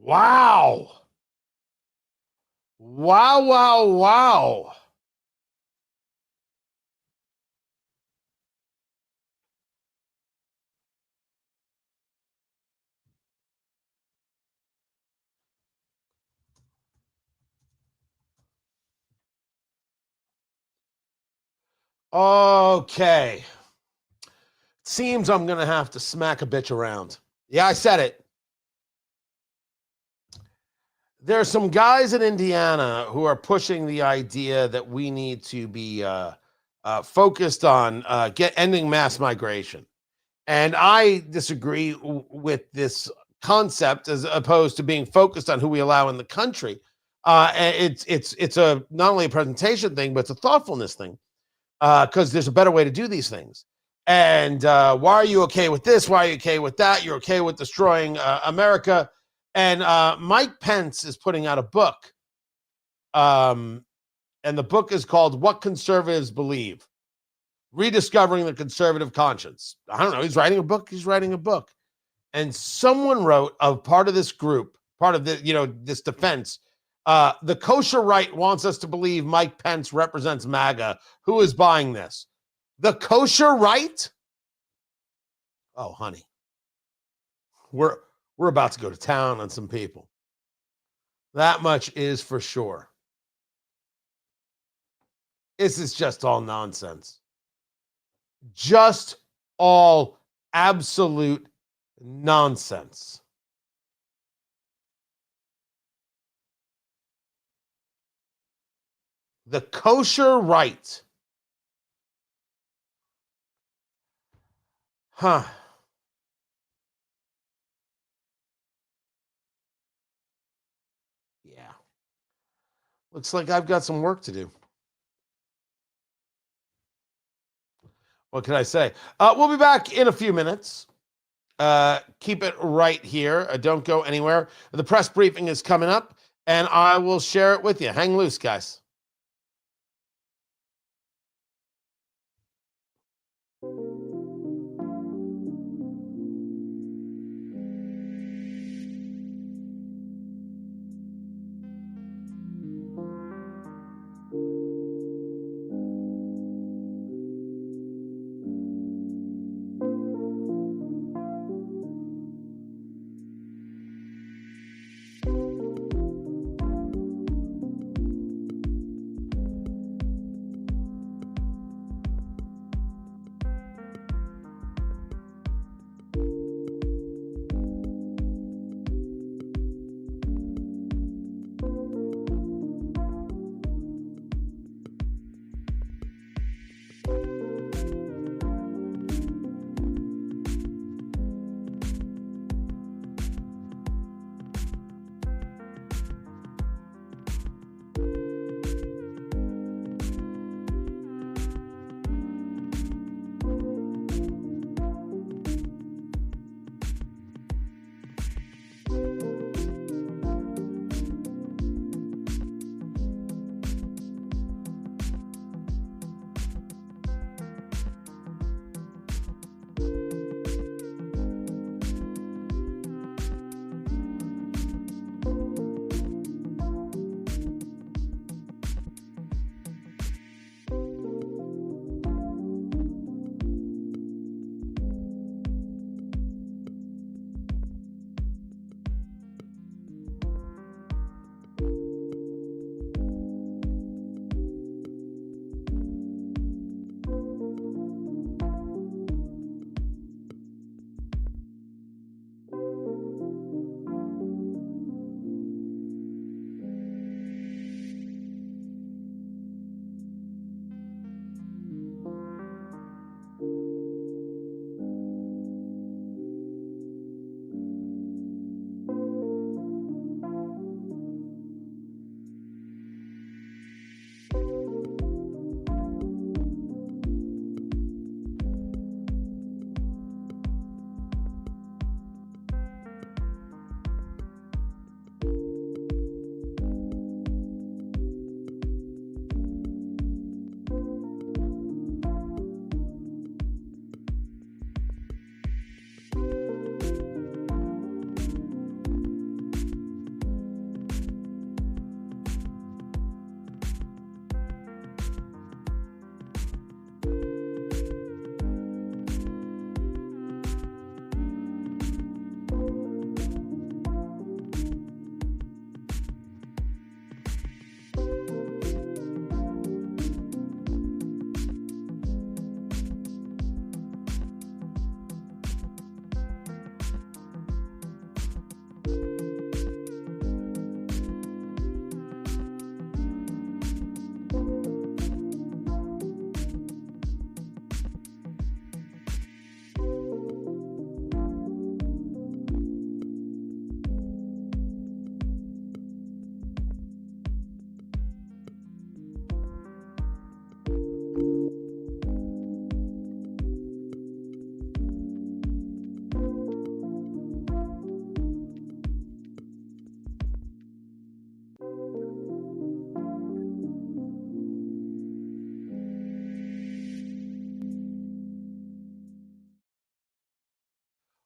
Wow. Wow. Okay. Seems I'm going to have to smack a bitch around. Yeah, I said it. There are some guys in Indiana who are pushing the idea that we need to be focused on ending mass migration. And I disagree with this concept as opposed to being focused on who we allow in the country. It's a not only a presentation thing, but it's a thoughtfulness thing because there's a better way to do these things. And why are you okay with this? Why are you okay with that? You're okay with destroying America. And Mike Pence is putting out a book. And the book is called What Conservatives Believe. Rediscovering the Conservative Conscience. I don't know. He's writing a book. And someone wrote, part of this group, part of the, this defense, the kosher right wants us to believe Mike Pence represents MAGA. Who is buying this? The kosher right? Oh, honey. We're about to go to town on some people. That much is for sure. This is just all nonsense. Just all absolute nonsense. The kosher right. Huh. Yeah. Looks like I've got some work to do. What can I say? We'll be back in a few minutes. Keep it right here. Don't go anywhere. The press briefing is coming up, and I will share it with you. Hang loose, guys.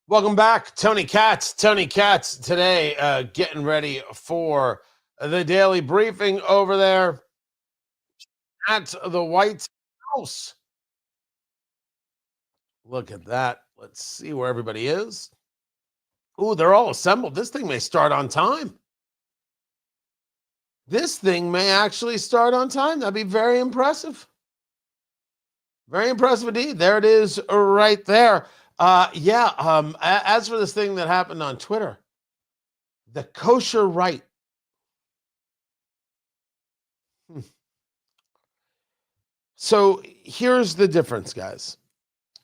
Welcome back. Tony Katz today, getting ready for the daily briefing over there at the White House. Look at that. Let's see where everybody is. Ooh, they're all assembled. This thing may start on time. This thing may actually start on time. That'd be very impressive. Very impressive indeed. There it is right there. As for this thing that happened on Twitter, the kosher right. So here's the difference, guys.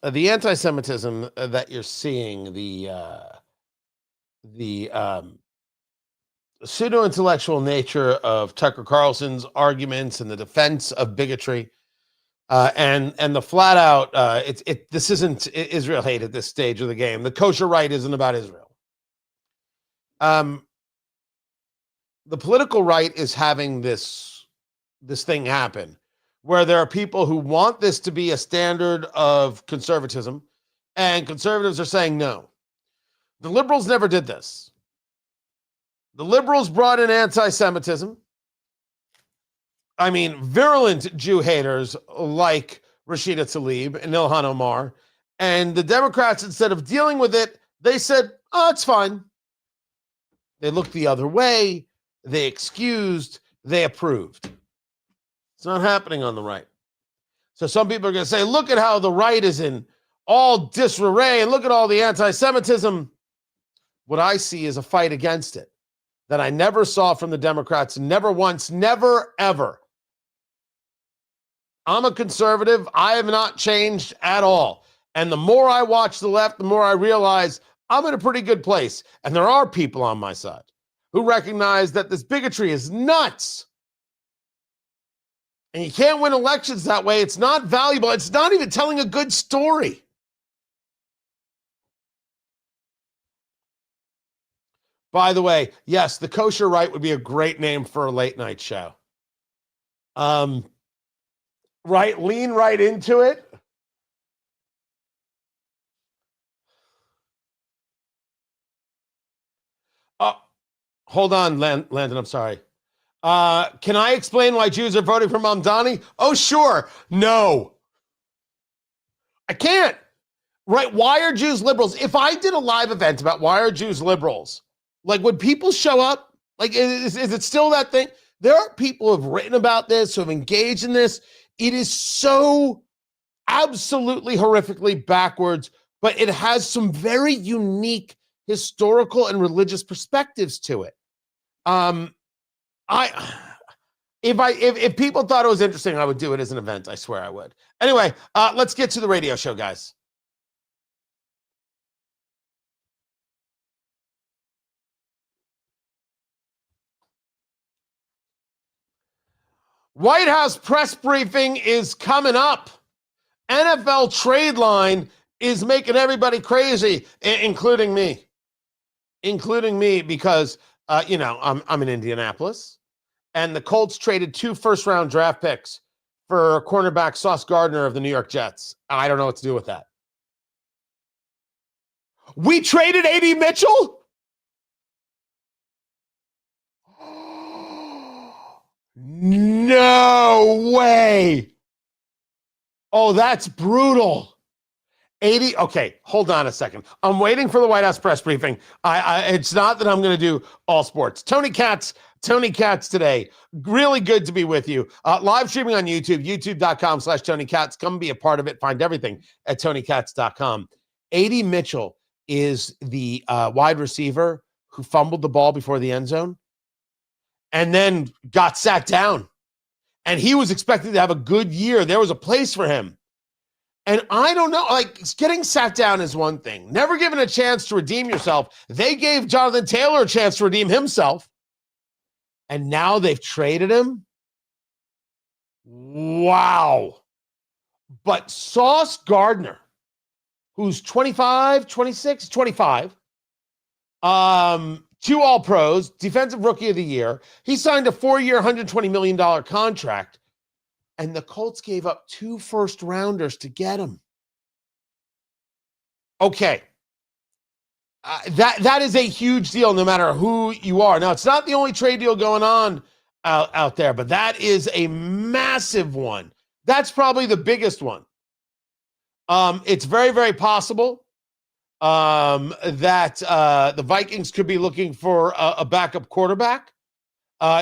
The anti-Semitism that you're seeing, the pseudo-intellectual nature of Tucker Carlson's arguments and the defense of bigotry, And the flat out, this isn't Israel hate at this stage of the game. The kosher right isn't about Israel. The political right is having this thing happen where there are people who want this to be a standard of conservatism, and conservatives are saying no. The liberals never did this. The liberals brought in anti-Semitism. I mean, virulent Jew haters like Rashida Tlaib and Ilhan Omar. And the Democrats, instead of dealing with it, they said, oh, it's fine. They looked the other way. They excused. They approved. It's not happening on the right. So some people are going to say, look at how the right is in all disarray and look at all the anti-Semitism. What I see is a fight against it that I never saw from the Democrats, never once, never, ever. I'm a conservative. I have not changed at all. And the more I watch the left, the more I realize I'm in a pretty good place. And there are people on my side who recognize that this bigotry is nuts. And you can't win elections that way. It's not valuable. It's not even telling a good story. By the way, yes, the kosher right would be a great name for a late night show. Right, lean right into it. Hold on, Landon, I'm sorry. Can I explain why Jews are voting for Mamdani? Oh, sure. No. I can't. Right, why are Jews liberals? If I did a live event about why are Jews liberals, like, would people show up? Like, is it still that thing? There are people who have written about this, who have engaged in this. It is so absolutely horrifically backwards, but it has some very unique historical and religious perspectives to it. If people thought it was interesting, I would do it as an event. I swear I would. Anyway, let's get to the radio show, guys. White House press briefing is coming up. NFL trade line is making everybody crazy, including me. Including me because, I'm in Indianapolis. And the Colts traded 2 first-round draft picks for cornerback Sauce Gardner of the New York Jets. I don't know what to do with that. We traded A.D. Mitchell? No way. Oh, that's brutal. 80. Okay, hold on a second. I'm waiting for the White House press briefing. It's not that I'm going to do all sports. Tony Katz today. Really good to be with you. Live streaming on YouTube, youtube.com/Tony Katz. Come be a part of it. Find everything at TonyKatz.com. A.D. Mitchell is the wide receiver who fumbled the ball before the end zone and then got sat down. And he was expected to have a good year. There was a place for him. And I don't know, like, getting sat down is one thing. Never given a chance to redeem yourself. They gave Jonathan Taylor a chance to redeem himself. And now they've traded him? Wow. But Sauce Gardner, who's 25, 26, 25, 2 All-Pros, Defensive Rookie of the Year. He signed a 4-year, $120 million contract. And the Colts gave up 2 first-rounders to get him. Okay. That is a huge deal no matter who you are. Now, it's not the only trade deal going on out there, but that is a massive one. That's probably the biggest one. It's very, very possible that the Vikings could be looking for a backup quarterback.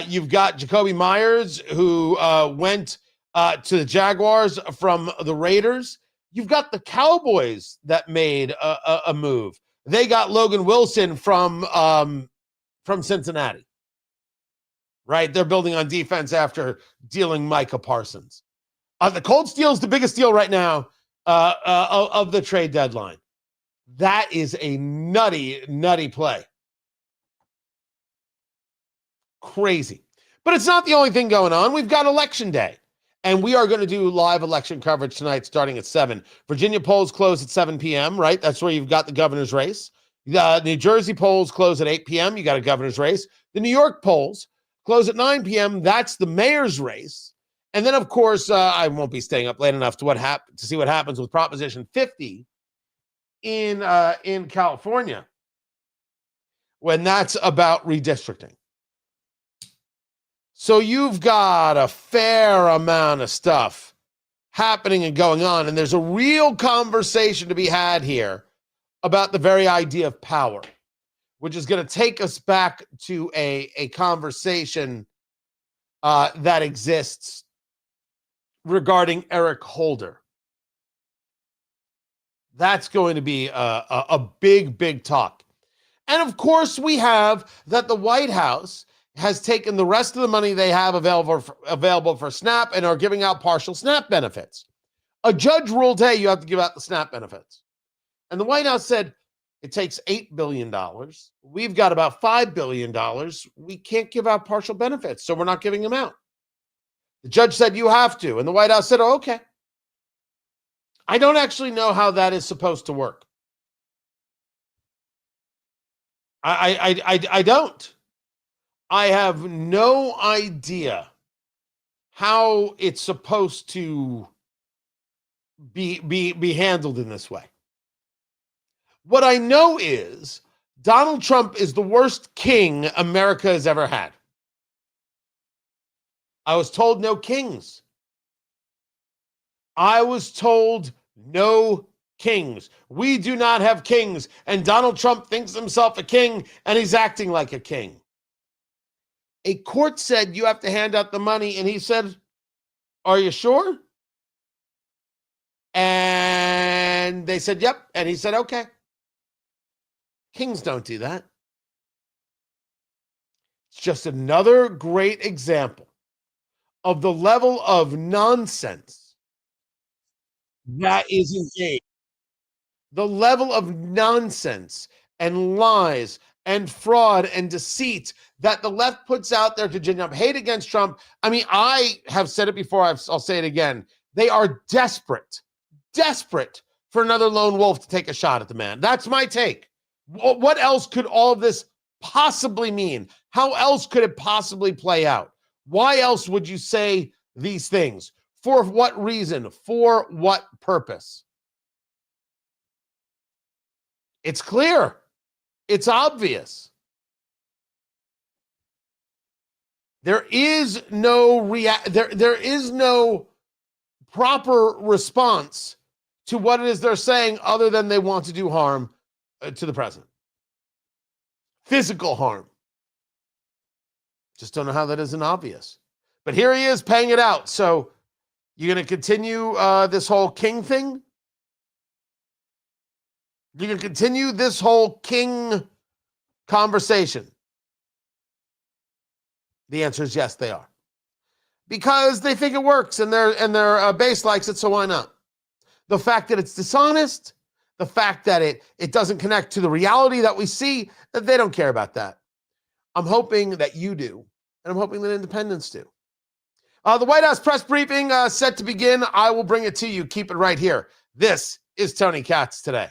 You've got Jacoby Myers, who went to the Jaguars from the Raiders. You've got the Cowboys that made a move. They got Logan Wilson from Cincinnati. Right? They're building on defense after dealing Micah Parsons. The Colts deal is the biggest deal right now of the trade deadline. That is a nutty, nutty play. Crazy. But it's not the only thing going on. We've got Election Day. And we are going to do live election coverage tonight starting at 7. Virginia polls close at 7 p.m., right? That's where you've got the governor's race. The New Jersey polls close at 8 p.m. You got a governor's race. The New York polls close at 9 p.m. That's the mayor's race. And then, of course, I won't be staying up late enough to see what happens with Proposition 50 in California when that's about redistricting. So you've got a fair amount of stuff happening and going on, and there's a real conversation to be had here about the very idea of power, which is going to take us back to a conversation that exists regarding Eric Holder. That's going to be a big, big talk. And of course, we have that the White House has taken the rest of the money they have available for SNAP and are giving out partial SNAP benefits. A judge ruled, hey, you have to give out the SNAP benefits. And the White House said, it takes $8 billion. We've got about $5 billion. We can't give out partial benefits, so we're not giving them out. The judge said, you have to. And the White House said, oh, okay. I don't actually know how that is supposed to work. I don't. I have no idea how it's supposed to be handled in this way. What I know is Donald Trump is the worst king America has ever had. I was told no kings. I was told no kings. We do not have kings. And Donald Trump thinks himself a king, and he's acting like a king. A court said you have to hand out the money, and he said, are you sure? And they said, yep. And he said, okay. Kings don't do that. It's just another great example of the level of nonsense that is engaged. The level of nonsense and lies and fraud and deceit that the left puts out there to gin up hate against Trump. I mean, I have said it before. I'll say it again. They are desperate for another lone wolf to take a shot at the man. That's my take. What else could all of this possibly mean? How else could it possibly play out? Why else would you say these things? For what reason? For what purpose? It's clear. It's obvious. There is no there is no proper response to what it is they're saying other than they want to do harm to the president. Physical harm. Just don't know how that isn't obvious. But here he is paying it out. So you're going to continue this whole king thing? You can continue this whole king conversation. The answer is yes, they are. Because they think it works and their base likes it, so why not? The fact that it's dishonest, the fact that it doesn't connect to the reality that we see, that they don't care about that. I'm hoping that you do, and I'm hoping that independents do. The White House press briefing set to begin. I will bring it to you. Keep it right here. This is Tony Katz Today.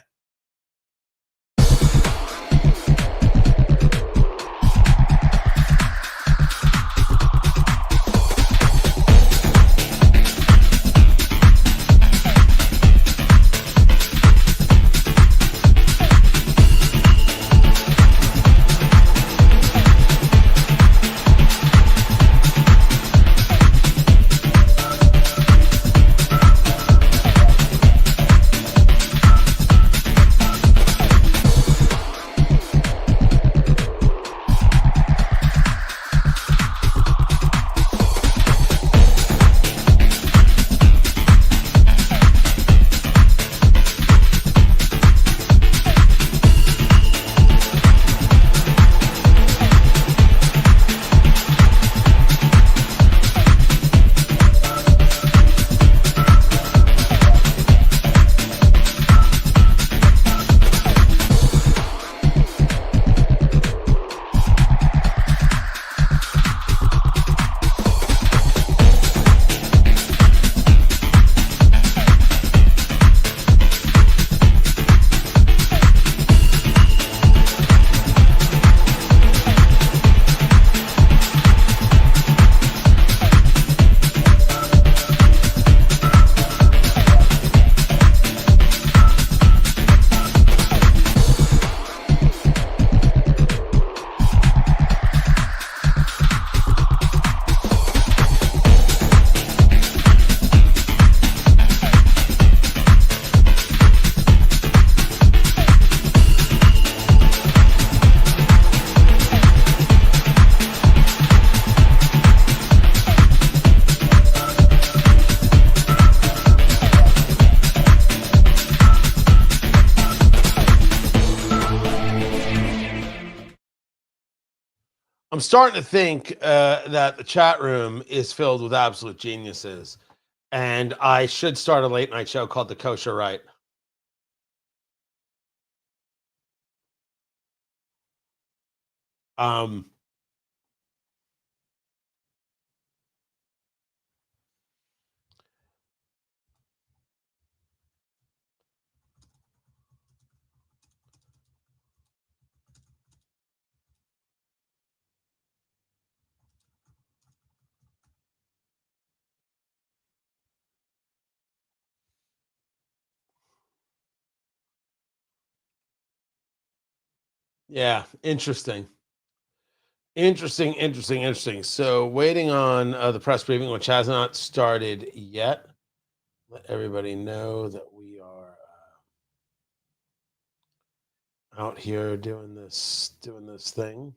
I'm starting to think that the chat room is filled with absolute geniuses, and I should start a late night show called The Kosher Right. Yeah, interesting. Interesting. So waiting on the press briefing, which has not started yet. Let everybody know that we are out here doing this thing.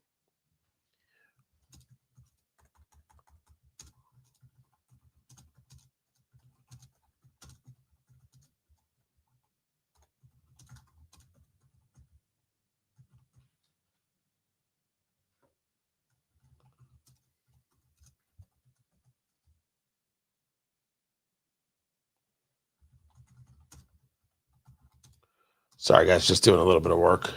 Sorry, guys, just doing a little bit of work.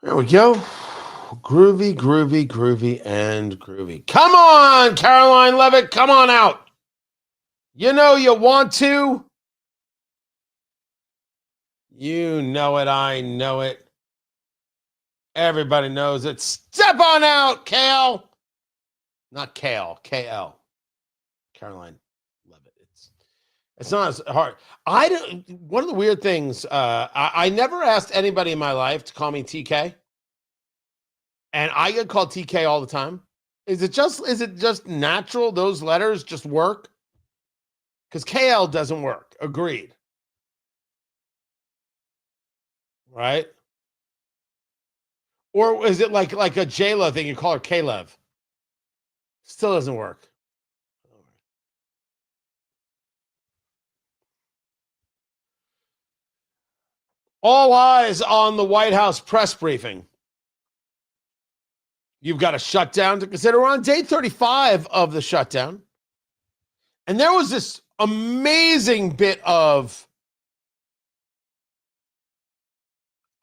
There we go. Groovy. Come on, Karoline Leavitt, come on out. You know you want to. You know it, I know it. Everybody knows it. Step on out, Kale. Not Kale, KL. Karoline Leavitt. It's not as hard. One of the weird things, I never asked anybody in my life to call me TK. And I get called TK all the time. Is it just natural? Those letters just work? Because KL doesn't work. Agreed. Right? Or is it like a JLaw thing? You call her Kalev. Still doesn't work. All eyes on the White House press briefing. You've got a shutdown to consider. We're on day 35 of the shutdown. And there was this amazing bit of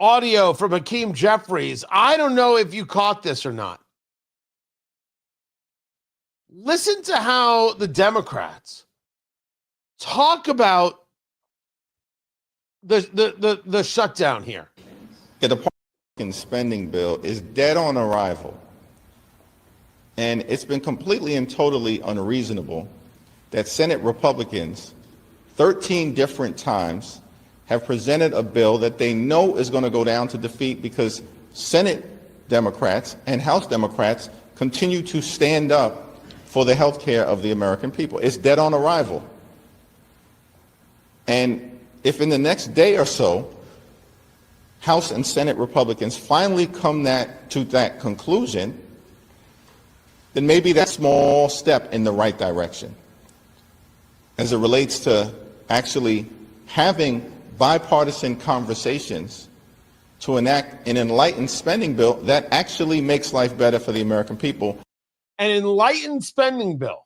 audio from Hakeem Jeffries. I don't know if you caught this or not. Listen to how the Democrats talk about the shutdown here. The Republican spending bill is dead on arrival. And it's been completely and totally unreasonable that Senate Republicans 13 different times have presented a bill that they know is going to go down to defeat because Senate Democrats and House Democrats continue to stand up for the health care of the American people. It's dead on arrival. And if in the next day or so, House and Senate Republicans finally come to that conclusion, then maybe that's a small step in the right direction as it relates to actually having bipartisan conversations to enact an enlightened spending bill that actually makes life better for the American people. An enlightened spending bill.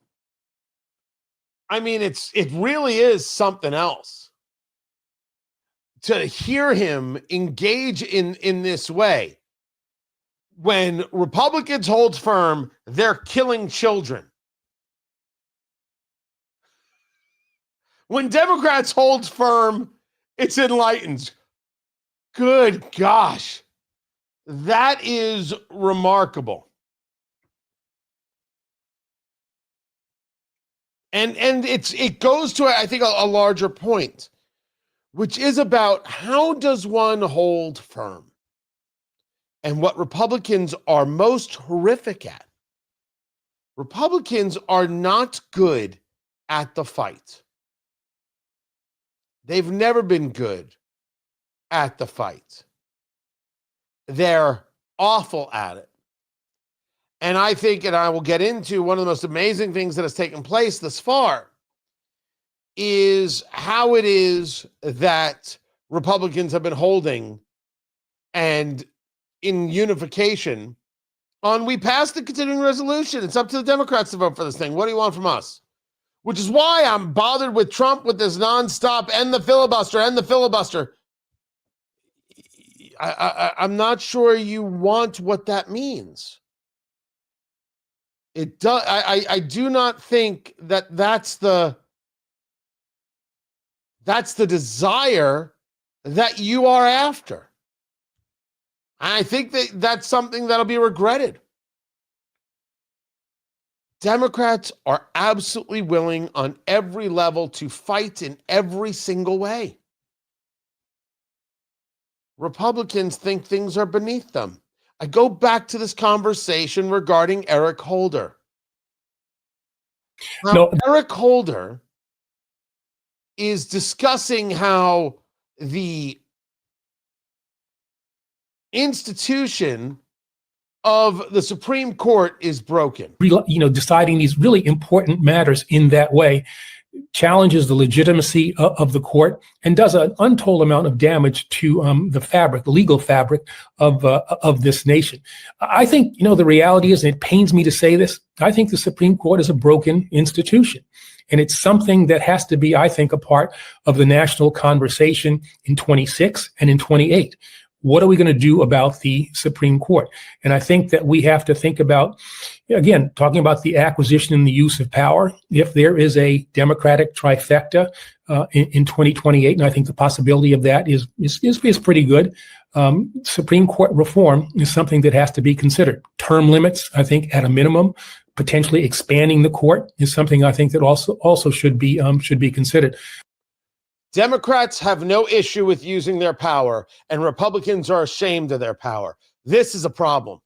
I mean, it really is something else. To hear him engage in this way, when Republicans hold firm, they're killing children. When Democrats hold firm, it's enlightened. Good gosh. That is remarkable. And it goes to, I think, a larger point, which is about how does one hold firm? And what Republicans are most horrific at. Republicans are not good at the fight. They've never been good at the fight. They're awful at it. And I think, and I will get into, one of the most amazing things that has taken place thus far is how it is that Republicans have been holding and in unification on, we passed the continuing resolution. It's up to the Democrats to vote for this thing. What do you want from us? Which is why I'm bothered with Trump with this nonstop and the filibuster and the filibuster. I'm not sure you want what that means. It does. I do not think that that's the desire that you are after. I think that that's something that'll be regretted. Democrats are absolutely willing on every level to fight in every single way. Republicans think things are beneath them. I go back to this conversation regarding Eric Holder. Now, Eric Holder is discussing how the institution of the Supreme Court is broken. Deciding these really important matters in that way challenges the legitimacy of the court and does an untold amount of damage to the legal fabric of this nation. I think, the reality is, and it pains me to say this, I think the Supreme Court is a broken institution. And it's something that has to be, I think, a part of the national conversation in 26 and in 28. What are we going to do about the Supreme Court? And I think that we have to think about, again, talking about the acquisition and the use of power. If there is a Democratic trifecta in 2028, and I think the possibility of that is pretty good, Supreme Court reform is something that has to be considered. Term limits, I think, at a minimum, potentially expanding the court is something I think that also should be considered. Democrats have no issue with using their power, and Republicans are ashamed of their power. This is a problem.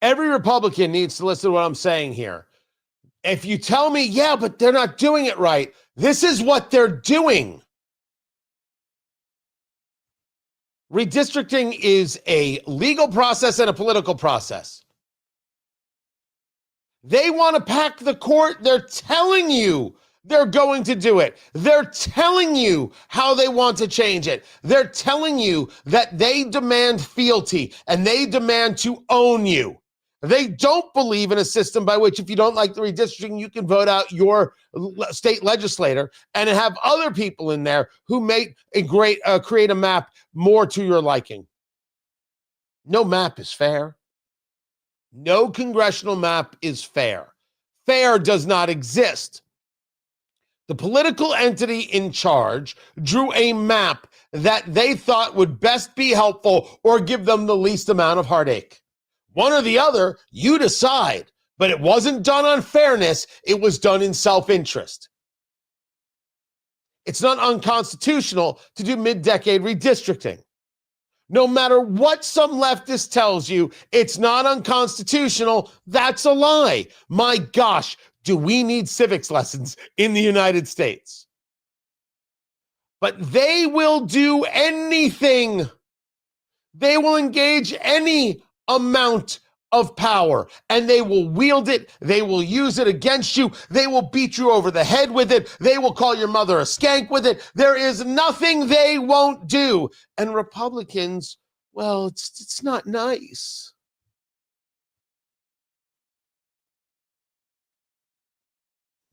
Every Republican needs to listen to what I'm saying here. If you tell me, yeah, but they're not doing it right, this is what they're doing. Redistricting is a legal process and a political process. They want to pack the court. They're telling you they're going to do it. They're telling you how they want to change it. They're telling you that they demand fealty and they demand to own you. They don't believe in a system by which, if you don't like the redistricting, you can vote out your state legislator and have other people in there who make create a map more to your liking. No map is fair. No congressional map is fair. Fair does not exist. The political entity in charge drew a map that they thought would best be helpful or give them the least amount of heartache. One or the other, you decide. But it wasn't done on fairness. It was done in self-interest. It's not unconstitutional to do mid-decade redistricting. No matter what some leftist tells you, it's not unconstitutional. That's a lie. My gosh. Do we need civics lessons in the United States? But they will do anything. They will engage any amount of power, and they will wield it. They will use it against you. They will beat you over the head with it. They will call your mother a skank with it. There is nothing they won't do. And Republicans, well, it's not nice.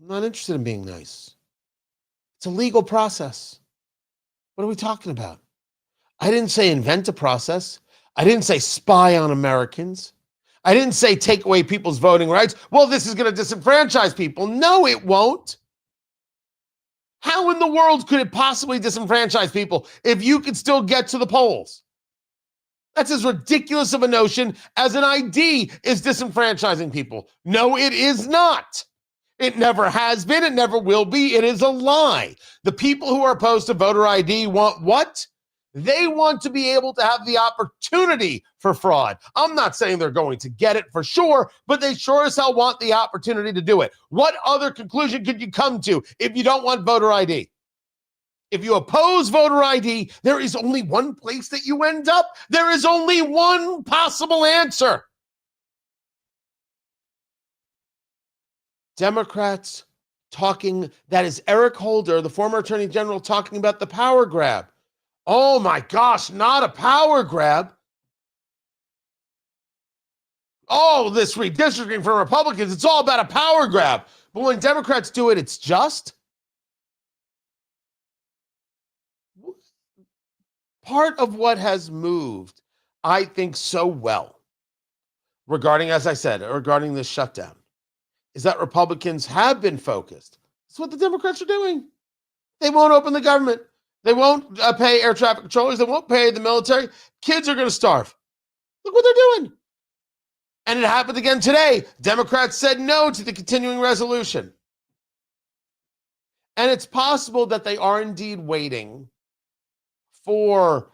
I'm not interested in being nice. It's a legal process. What are we talking about? I didn't say invent a process. I didn't say spy on Americans. I didn't say take away people's voting rights. Well, this is going to disenfranchise people. No, it won't. How in the world could it possibly disenfranchise people if you could still get to the polls? That's as ridiculous of a notion as an ID is disenfranchising people. No, it is not. It never has been. It never will be. It is a lie. The people who are opposed to voter ID want what? They want to be able to have the opportunity for fraud. I'm not saying they're going to get it for sure, but they sure as hell want the opportunity to do it. What other conclusion could you come to if you don't want voter ID? If you oppose voter ID, there is only one place that you end up. There is only one possible answer. Democrats talking, that is Eric Holder, the former attorney general, talking about the power grab. Oh my gosh, not a power grab. Oh, this redistricting for Republicans, it's all about a power grab. But when Democrats do it, it's just. Part of what has moved, I think, so well regarding, as I said, regarding this shutdown, is that Republicans have been focused. It's what the Democrats are doing. They won't open the government. They won't pay air traffic controllers. They won't pay the military. Kids are going to starve. Look what they're doing. And it happened again today. Democrats said no to the continuing resolution. And it's possible that they are indeed waiting for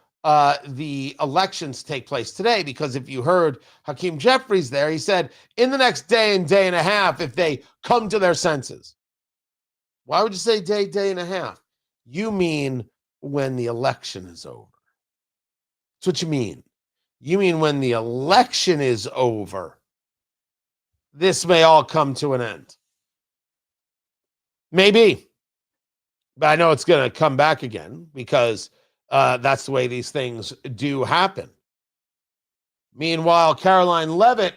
the elections to take place today, because if you heard Hakeem Jeffries there, he said in the next day and a half, if they come to their senses. Why would you say day and a half? You mean when the election is over. That's what you mean. You mean when the election is over, this may all come to an end. Maybe. But I know it's going to come back again, because that's the way these things do happen. Meanwhile, Karoline Leavitt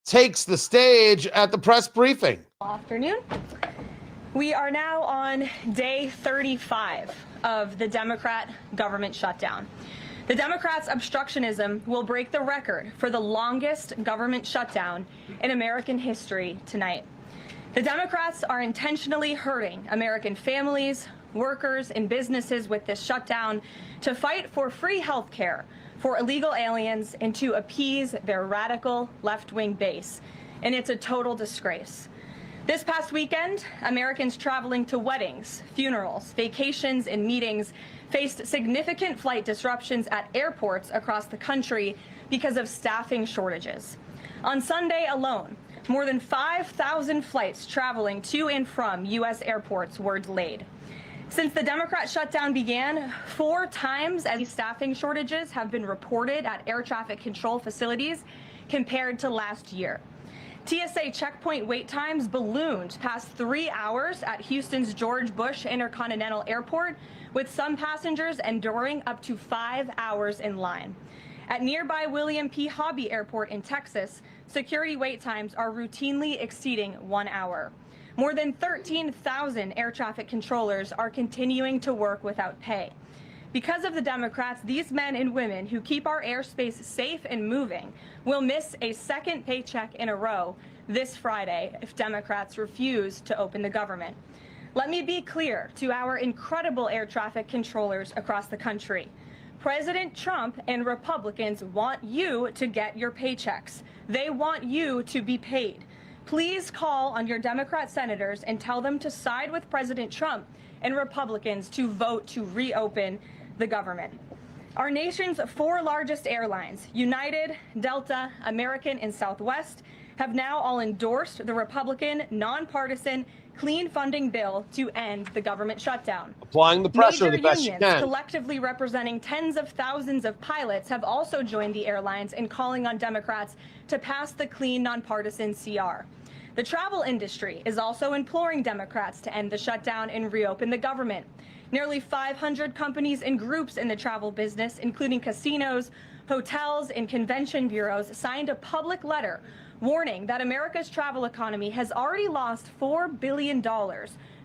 takes the stage at the press briefing. Afternoon. We are now on day 35 of the Democrat government shutdown. The Democrats' obstructionism will break the record for the longest government shutdown in American history tonight. The Democrats are intentionally hurting American families, workers, and businesses with this shutdown to fight for free health care for illegal aliens and to appease their radical left-wing base. And it's a total disgrace. This past weekend, Americans traveling to weddings, funerals, vacations, and meetings faced significant flight disruptions at airports across the country because of staffing shortages. On Sunday alone, more than 5,000 flights traveling to and from U.S. airports were delayed. Since the Democrat shutdown began, 4 times as many staffing shortages have been reported at air traffic control facilities compared to last year. TSA checkpoint wait times ballooned past 3 hours at Houston's George Bush Intercontinental Airport, with some passengers enduring up to 5 hours in line. At nearby William P. Hobby Airport in Texas, security wait times are routinely exceeding 1 hour. More than 13,000 air traffic controllers are continuing to work without pay. Because of the Democrats, these men and women who keep our airspace safe and moving will miss a second paycheck in a row this Friday if Democrats refuse to open the government. Let me be clear to our incredible air traffic controllers across the country. President Trump and Republicans want you to get your paychecks. They want you to be paid. Please call on your Democrat senators and tell them to side with President Trump and Republicans to vote to reopen the government. Our nation's 4 largest airlines, United, Delta, American, and Southwest, have now all endorsed the Republican, nonpartisan, clean funding bill to end the government shutdown. Applying the pressure Major the best you unions, can. collectively representing tens of thousands of pilots, have also joined the airlines in calling on Democrats to pass the clean, nonpartisan CR. The travel industry is also imploring Democrats to end the shutdown and reopen the government. Nearly 500 companies and groups in the travel business, including casinos, hotels, and convention bureaus, signed a public letter warning that America's travel economy has already lost $4 billion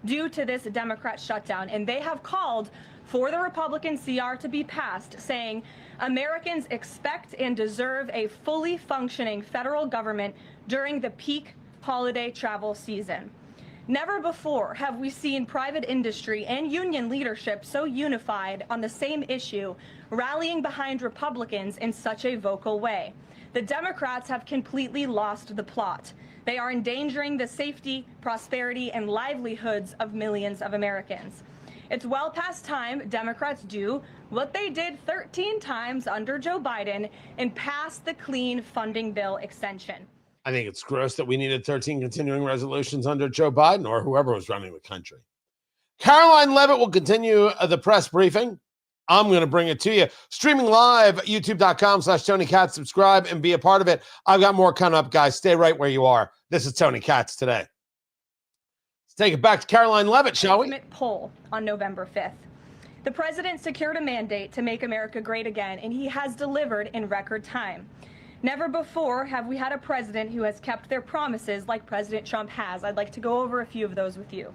due to this Democrat shutdown, and they have called for the Republican CR to be passed, saying Americans expect and deserve a fully functioning federal government during the peak holiday travel season. Never before have we seen private industry and union leadership so unified on the same issue, rallying behind Republicans in such a vocal way. The Democrats have completely lost the plot. They are endangering the safety, prosperity, and livelihoods of millions of Americans. It's well past time Democrats do what they did 13 times under Joe Biden and pass the clean funding bill extension. I think it's gross that we needed 13 continuing resolutions under Joe Biden or whoever was running the country. Karoline Leavitt will continue the press briefing. I'm going to bring it to you. Streaming live, youtube.com/Tony Katz. Subscribe and be a part of it. I've got more coming up, guys. Stay right where you are. This is Tony Katz Today. Let's take it back to Karoline Leavitt, shall we? Poll on November 5th. The president secured a mandate to make America great again, and he has delivered in record time. Never before have we had a president who has kept their promises like President Trump has. I'd like to go over a few of those with you.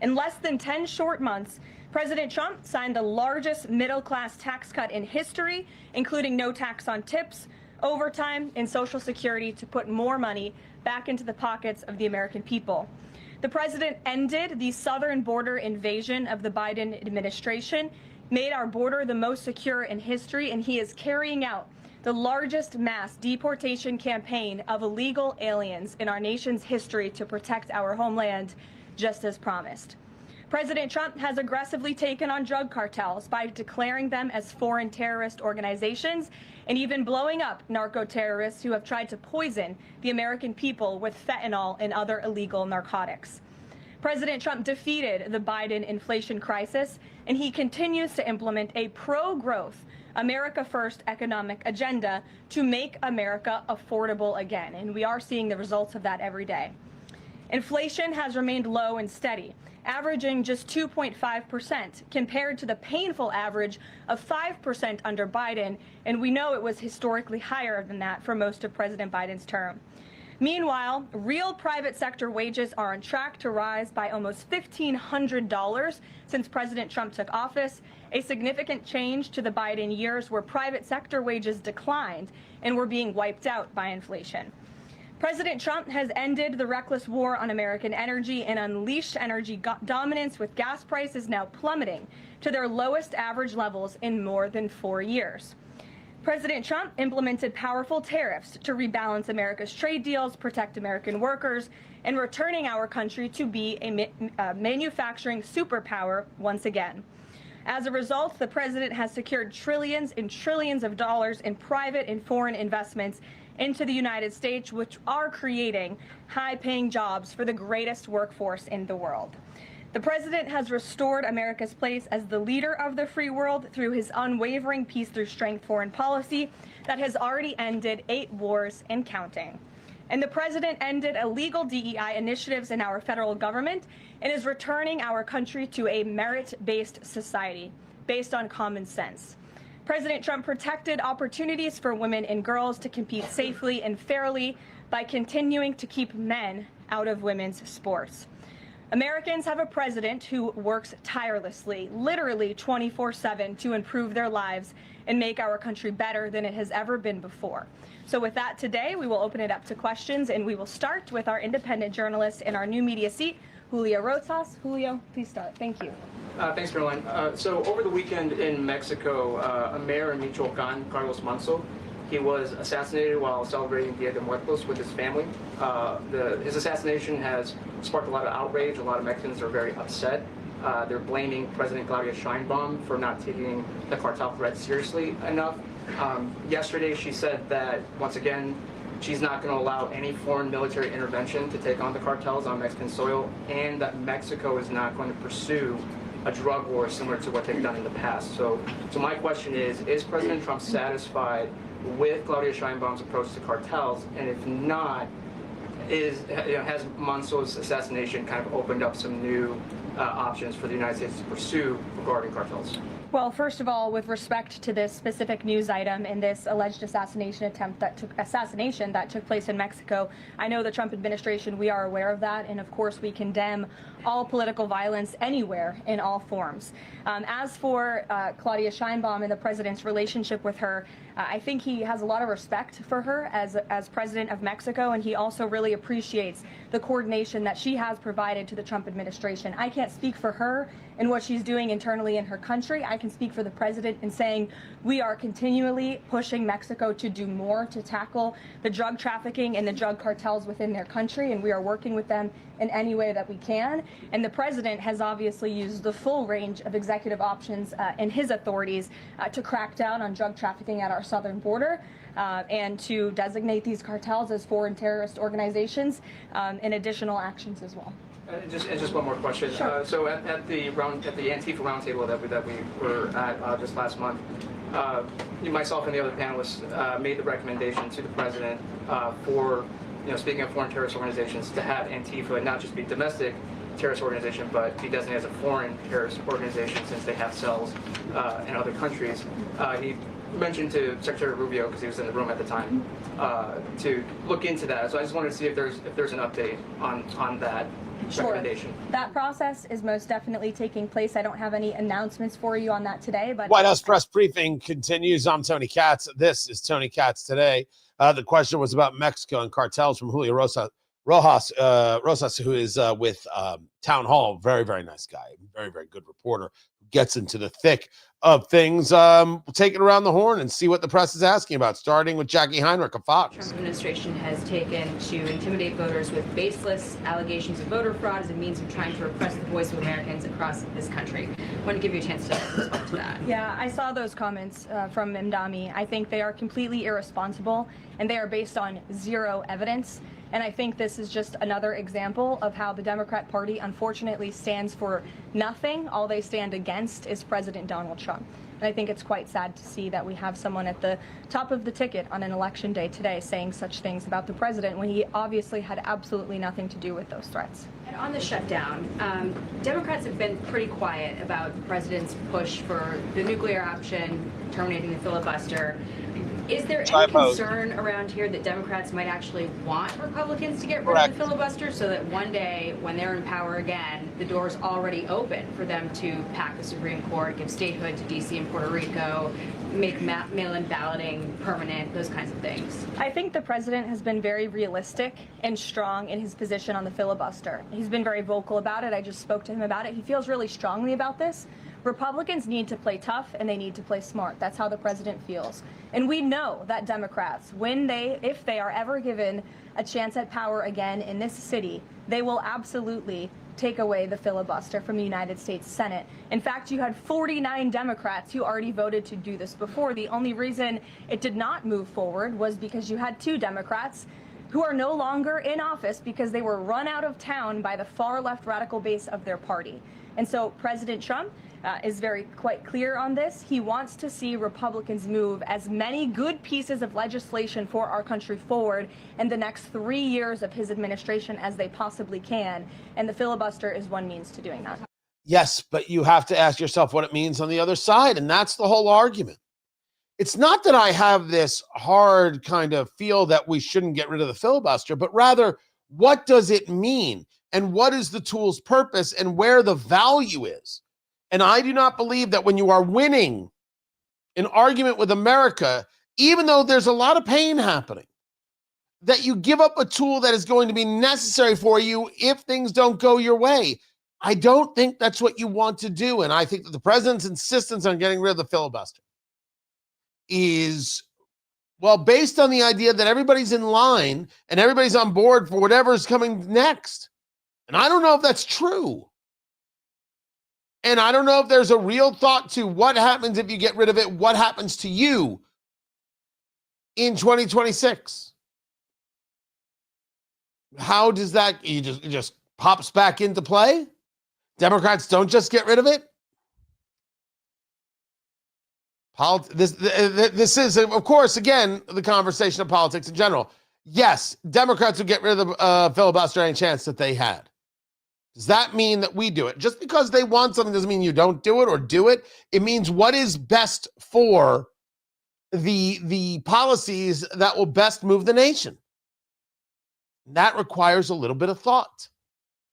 In less than 10 short months, President Trump signed the largest middle-class tax cut in history, including no tax on tips, overtime, and Social Security to put more money back into the pockets of the American people. The president ended the southern border invasion of the Biden administration, made our border the most secure in history, and he is carrying out the largest mass deportation campaign of illegal aliens in our nation's history to protect our homeland, just as promised. President Trump has aggressively taken on drug cartels by declaring them as foreign terrorist organizations and even blowing up narco-terrorists who have tried to poison the American people with fentanyl and other illegal narcotics. President Trump defeated the Biden inflation crisis, and he continues to implement a pro-growth, America First economic agenda to make America affordable again, and we are seeing the results of that every day. Inflation has remained low and steady, averaging just 2.5% compared to the painful average of 5% under Biden, and we know it was historically higher than that for most of President Biden's term. Meanwhile, real private sector wages are on track to rise by almost $1,500 since President Trump took office, a significant change to the Biden years where private sector wages declined and were being wiped out by inflation. President Trump has ended the reckless war on American energy and unleashed energy dominance, with gas prices now plummeting to their lowest average levels in more than 4 years. President Trump implemented powerful tariffs to rebalance America's trade deals, protect American workers, and returning our country to be a manufacturing superpower once again. As a result, the president has secured trillions and trillions of dollars in private and foreign investments into the United States, which are creating high-paying jobs for the greatest workforce in the world. The president has restored America's place as the leader of the free world through his unwavering peace through strength foreign policy that has already ended 8 wars and counting. And the president ended illegal DEI initiatives in our federal government and is returning our country to a merit-based society based on common sense. President Trump protected opportunities for women and girls to compete safely and fairly by continuing to keep men out of women's sports. Americans have a president who works tirelessly, literally 24/7, to improve their lives and make our country better than it has ever been before. So with that, today we will open it up to questions, and we will start with our independent journalist in our new media seat, Julio Rotas. Julio, please start. Thank you. Thanks, Caroline. So over the weekend in Mexico, a mayor in Michoacan, Carlos Manso, he was assassinated while celebrating Dia de Muertos with his family. His assassination has sparked a lot of outrage. A lot of Mexicans are very upset. They're blaming President Claudia Sheinbaum for not taking the cartel threat seriously enough. Yesterday, she said that, once again, she's not going to allow any foreign military intervention to take on the cartels on Mexican soil, and that Mexico is not going to pursue a drug war similar to what they've done in the past. So my question is President Trump satisfied with Claudia Sheinbaum's approach to cartels? And if not, has Manso's assassination kind of opened up some new options for the United States to pursue regarding cartels? Well, first of all, with respect to this specific news item and this alleged assassination that took place in Mexico, I know the Trump administration, we are aware of that, and of course we condemn all political violence anywhere in all forms. As for Claudia Sheinbaum and the president's relationship with her, I think he has a lot of respect for her as president of Mexico, and he also really appreciates the coordination that she has provided to the Trump administration. I can't speak for her and what she's doing internally in her country. I can speak for the president in saying we are continually pushing Mexico to do more to tackle the drug trafficking and the drug cartels within their country, and we are working with them in any way that we can. And the president has obviously used the full range of executive options in his authorities to crack down on drug trafficking at our southern border. and to designate these cartels as foreign terrorist organizations and additional actions as well. Just one more question. Sure. So at the Antifa roundtable that we were at just last month, myself and the other panelists made the recommendation to the president for, speaking of foreign terrorist organizations, to have Antifa not just be domestic terrorist organization, but be designated as a foreign terrorist organization since they have cells in other countries. He mentioned to Secretary Rubio, because he was in the room at the time, to look into that. So I just wanted to see if there's an update on that. Sure. That process is most definitely taking place. I don't have any announcements for you on that today, but White House press briefing continues. I'm Tony Katz. This is Tony Katz Today. The question was about Mexico and cartels from Julio Rosas, who is with Town Hall. Very, very nice guy. Very, very good reporter. Gets into the thick of things. We'll take it around the horn and see what the press is asking about, starting with Jackie Heinrich of Fox. The Trump administration has taken to intimidate voters with baseless allegations of voter fraud as a means of trying to repress the voice of Americans across this country. I want to give you a chance to respond to that. Yeah, I saw those comments from Mamdani. I think they are completely irresponsible, and they are based on zero evidence. And I think this is just another example of how the Democrat Party unfortunately stands for nothing. All they stand against is President Donald Trump. And I think it's quite sad to see that we have someone at the top of the ticket on an election day today saying such things about the president when he obviously had absolutely nothing to do with those threats. And on the shutdown, Democrats have been pretty quiet about the president's push for the nuclear option, terminating the filibuster. Is there any concern around here that Democrats might actually want Republicans to get rid of the filibuster so that one day when they're in power again, the door's already open for them to pack the Supreme Court, give statehood to D.C. and Puerto Rico, make mail-in balloting permanent, those kinds of things? I think the president has been very realistic and strong in his position on the filibuster. He's been very vocal about it. I just spoke to him about it. He feels really strongly about this. Republicans need to play tough and they need to play smart. That's how the president feels. And we know that Democrats, if they are ever given a chance at power again in this city, they will absolutely take away the filibuster from the United States Senate. In fact, you had 49 Democrats who already voted to do this before. The only reason it did not move forward was because you had 2 Democrats who are no longer in office because they were run out of town by the far left radical base of their party. And so President Trump is quite clear on this. He wants to see Republicans move as many good pieces of legislation for our country forward in the next 3 years of his administration as they possibly can. And the filibuster is one means to doing that. Yes, but you have to ask yourself what it means on the other side. And that's the whole argument. It's not that I have this hard kind of feel that we shouldn't get rid of the filibuster, but rather, what does it mean? And what is the tool's purpose and where the value is? And I do not believe that when you are winning an argument with America, even though there's a lot of pain happening, that you give up a tool that is going to be necessary for you if things don't go your way. I don't think that's what you want to do. And I think that the president's insistence on getting rid of the filibuster is, well, based on the idea that everybody's in line and everybody's on board for whatever's coming next. And I don't know if that's true. And I don't know if there's a real thought to what happens if you get rid of it, what happens to you in 2026. How does that, it just pops back into play? Democrats don't just get rid of it? This is, of course, again, the conversation of politics in general. Yes, Democrats would get rid of the filibuster any chance that they had. Does that mean that we do it? Just because they want something doesn't mean you don't do it or do it. It means what is best for the policies that will best move the nation. That requires a little bit of thought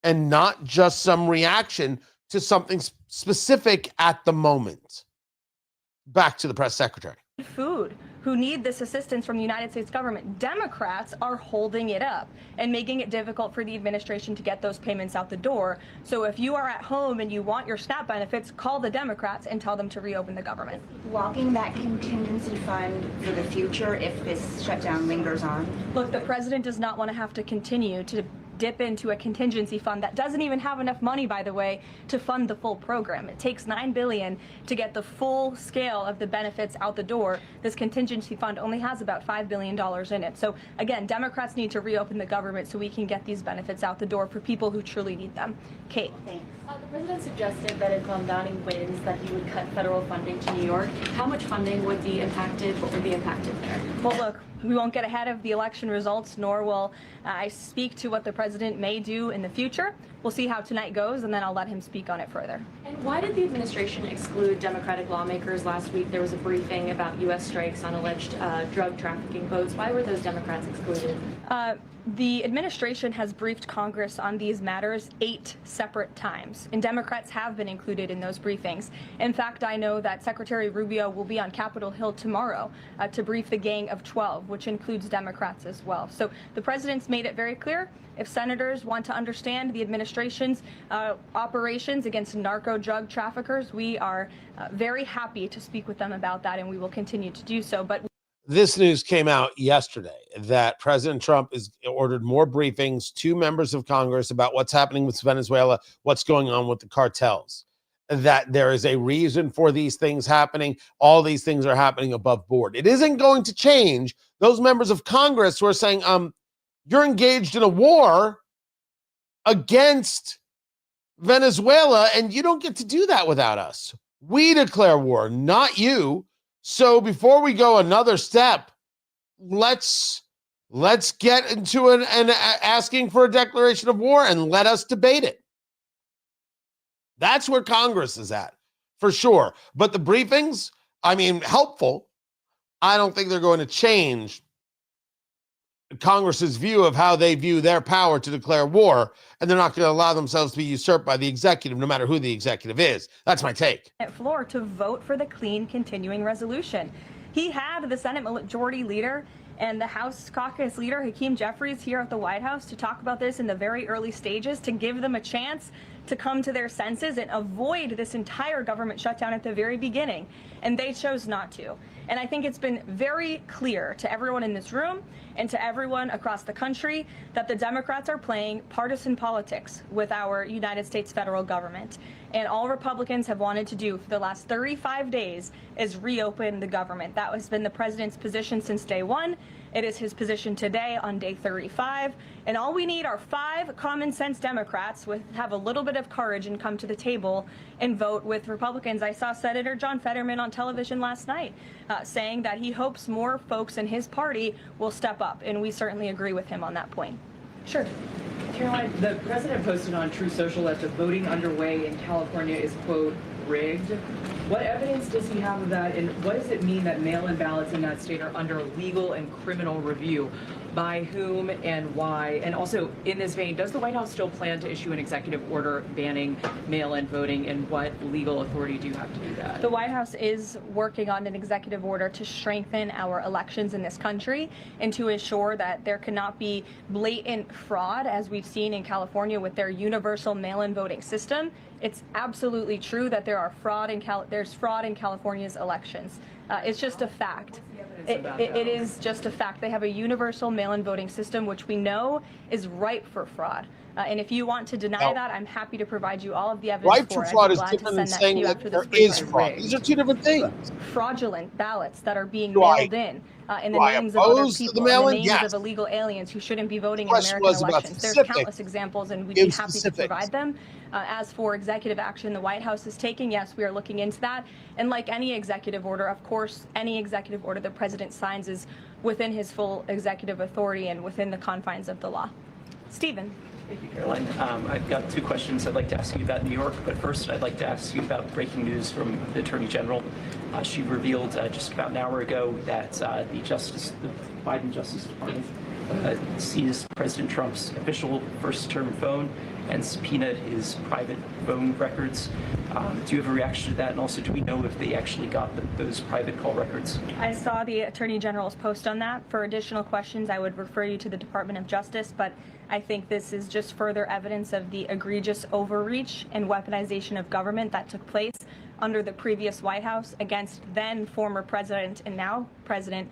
and not just some reaction to something specific at the moment. Back to the press secretary. Food who need this assistance from the United States government. Democrats are holding it up and making it difficult for the administration to get those payments out the door. So if you are at home and you want your SNAP benefits, call the Democrats and tell them to reopen the government. Blocking that contingency fund for the future if this shutdown lingers on? Look, the president does not want to have to continue to dip into a contingency fund that doesn't even have enough money, by the way, to fund the full program. It takes $9 billion to get the full scale of the benefits out the door. This contingency fund only has about $5 billion in it. So again, Democrats need to reopen the government so we can get these benefits out the door for people who truly need them. Kate. Thanks. The president suggested that if Mamdani wins, that he would cut federal funding to New York. How much funding would be impacted? What would be impacted there? Well, look, we won't get ahead of the election results, nor will I speak to what the president may do in the future. We'll see how tonight goes, and then I'll let him speak on it further. And why did the administration exclude Democratic lawmakers last week? There was a briefing about U.S. strikes on alleged drug trafficking boats. Why were those Democrats excluded? The administration has briefed Congress on these matters 8 separate times, and Democrats have been included in those briefings. In fact, I know that Secretary Rubio will be on Capitol Hill tomorrow to brief the Gang of 12, which includes Democrats as well. So the president's made it very clear, if senators want to understand the administration's operations against narco drug traffickers, we are very happy to speak with them about that, and we will continue to do so. But this news came out yesterday that President Trump has ordered more briefings to members of Congress about what's happening with Venezuela, what's going on with the cartels, that there is a reason for these things happening. All these things are happening above board. It isn't going to change those members of Congress who are saying, you're engaged in a war against Venezuela, and you don't get to do that without us. We declare war, not you. So before we go another step, let's get into an asking for a declaration of war and let us debate it. That's where Congress is at, for sure. But the briefings, I mean, helpful. I don't think they're going to change Congress's view of how they view their power to declare war, and they're not going to allow themselves to be usurped by the executive, no matter who the executive is. That's my take. Floor to vote for the clean continuing resolution. He had the Senate Majority Leader and the House Caucus Leader, Hakeem Jeffries, here at the White House to talk about this in the very early stages, to give them a chance to come to their senses and avoid this entire government shutdown at the very beginning. And they chose not to. And I think it's been very clear to everyone in this room and to everyone across the country that the Democrats are playing partisan politics with our United States federal government. And all Republicans have wanted to do for the last 35 days is reopen the government. That has been the president's position since day one. It is his position today on day 35. And all we need are 5 common sense Democrats with have a little bit of courage and come to the table and vote with Republicans. I saw Senator John Fetterman on television last night saying that he hopes more folks in his party will step up. And we certainly agree with him on that point. Sure. Karoline, the president posted on True Social that the voting underway in California is, quote, rigged. What evidence does he have of that, and what does it mean that mail-in ballots in that state are under legal and criminal review? By whom and why? And also, in this vein, does the White House still plan to issue an executive order banning mail-in voting, and what legal authority do you have to do that? The White House is working on an executive order to strengthen our elections in this country and to ensure that there cannot be blatant fraud, as we've seen in California with their universal mail-in voting system. It's absolutely true that there's fraud in California's elections. It's just a fact. It is just a fact. They have a universal mail-in voting system, which we know is ripe for fraud. And if you want to deny that, I'm happy to provide you all of the evidence ripe for fraud is different than saying that there is fraud. These are two different things. Fraudulent ballots that are being mailed in the names of other people, in the names of illegal aliens who shouldn't be voting in American elections. There's countless examples, and we'd be happy to provide them. As for executive action the White House is taking, yes, we are looking into that. And like any executive order, of course, any executive order the president signs is within his full executive authority and within the confines of the law. Stephen. Thank you, Caroline. I've got 2 questions I'd like to ask you about New York, but first I'd like to ask you about breaking news from the Attorney General. She revealed just about an hour ago that the Biden Justice Department seized President Trump's official first-term phone and subpoenaed his private phone records. Do you have a reaction to that? And also, do we know if they actually got those private call records? I saw the Attorney General's post on that. For additional questions, I would refer you to the Department of Justice, but I think this is just further evidence of the egregious overreach and weaponization of government that took place under the previous White House against then former President and now President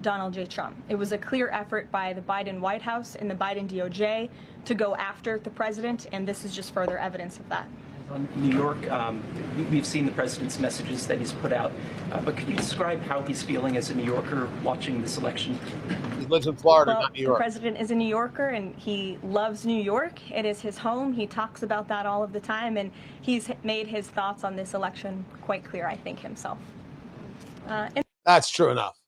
Donald J. Trump. It was a clear effort by the Biden White House and the Biden DOJ to go after the president, and this is just further evidence of that. New York, we've seen the president's messages that he's put out, but could you describe how he's feeling as a New Yorker watching this election? He lives in Florida, Well, not New York. The president is a New Yorker, and he loves New York. It is his home. He talks about that all of the time, and he's made his thoughts on this election quite clear, I think, himself. That's true enough.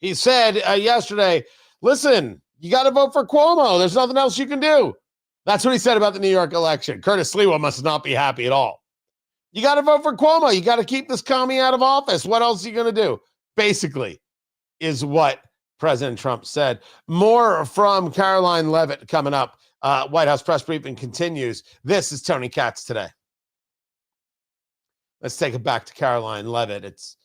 He said yesterday, listen, you got to vote for Cuomo. There's nothing else you can do. That's what he said about the New York election. Curtis Sliwa must not be happy at all. You got to vote for Cuomo. You got to keep this commie out of office. What else are you going to do? Basically, is what President Trump said. More from Karoline Leavitt coming up. White House press briefing continues. This is Tony Katz Today. Let's take it back to Karoline Leavitt. It's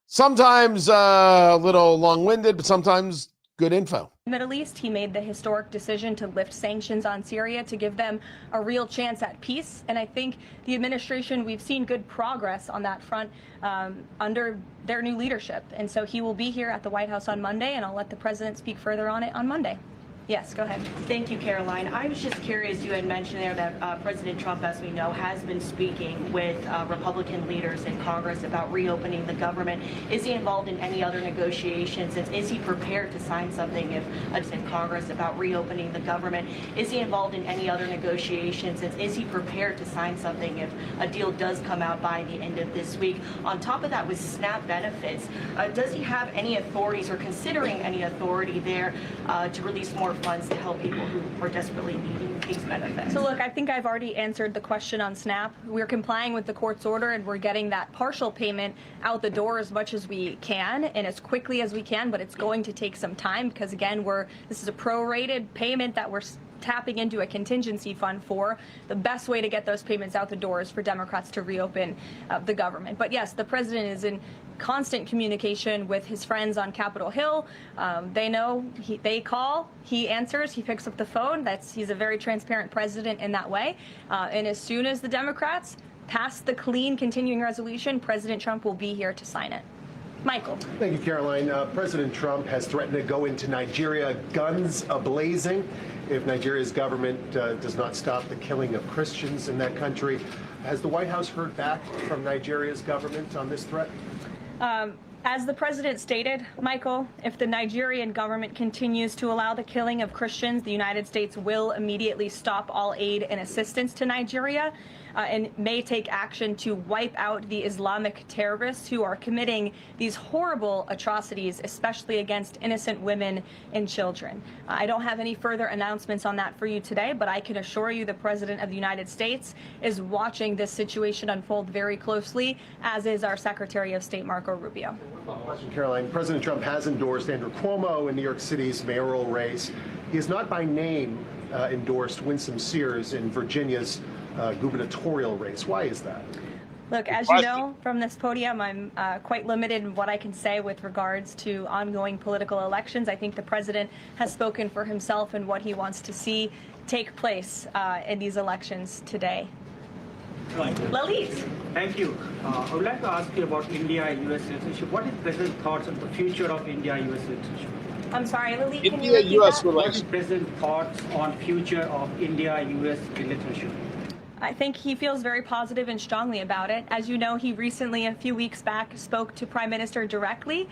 sometimes a little long-winded, but sometimes good info. Middle East, he made the historic decision to lift sanctions on Syria to give them a real chance at peace. And I think the administration, we've seen good progress on that front under their new leadership. And so he will be here at the White House on Monday, and I'll let the president speak further on it on Monday. Yes, go ahead. Thank you, Karoline. I was just curious, you had mentioned there that President Trump, as we know, has been speaking with Republican leaders in Congress about reopening the government. Is he involved in any other negotiations? And is he prepared to sign something if it's in Congress about reopening the government? Is he involved in any other negotiations? And is he prepared to sign something if a deal does come out by the end of this week? On top of that, with SNAP benefits, does he have any authorities or considering any authority there to release more funds to help people who are desperately needing these benefits? So look, I think I've already answered the question on SNAP. We're complying with the court's order, and we're getting that partial payment out the door as much as we can and as quickly as we can, but it's going to take some time because, again, this is a prorated payment that we're tapping into a contingency fund for. The best way to get those payments out the door is for Democrats to reopen the government. But yes, the president is in constant communication with his friends on Capitol Hill. They know, they call, he answers, he picks up the phone. He's a very transparent president in that way. And as soon as the Democrats pass the clean continuing resolution, President Trump will be here to sign it. Michael. Thank you, Caroline. President Trump has threatened to go into Nigeria, guns a-blazing, if Nigeria's government does not stop the killing of Christians in that country. Has the White House heard back from Nigeria's government on this threat? As the president stated, Michael, if the Nigerian government continues to allow the killing of Christians, the United States will immediately stop all aid and assistance to Nigeria and may take action to wipe out the Islamic terrorists who are committing these horrible atrocities, especially against innocent women and children. I don't have any further announcements on that for you today, but I can assure you the President of the United States is watching this situation unfold very closely, as is our Secretary of State, Marco Rubio. Caroline, President Trump has endorsed Andrew Cuomo in New York City's mayoral race. He has not by name endorsed Winsome Earle-Sears in Virginia's gubernatorial race. Why is that? Look, as you know from this podium, I'm quite limited in what I can say with regards to ongoing political elections. I think the president has spoken for himself and what he wants to see take place in these elections today. Lalit. Thank you. I would like to ask you about India-U.S. relationship. What is President's thoughts on the future of India-U.S. relationship? I'm sorry, Lalit, can you repeat that? What is President's thoughts on future of India-U.S. relationship? I think he feels very positive and strongly about it. As you know, he recently, a few weeks back, spoke to Prime Minister directly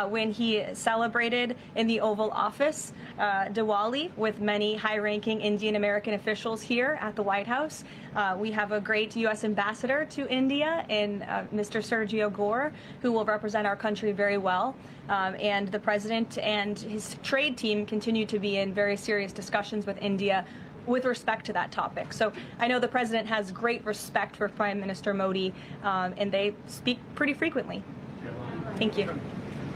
when he celebrated in the Oval Office Diwali with many high-ranking Indian American officials here at the White House. We have a great U.S. ambassador to India in Mr. Sergio Gore, who will represent our country very well. And the president and his trade team continue to be in very serious discussions with India with respect to that topic. So I know the president has great respect for Prime Minister Modi, and they speak pretty frequently. Thank you.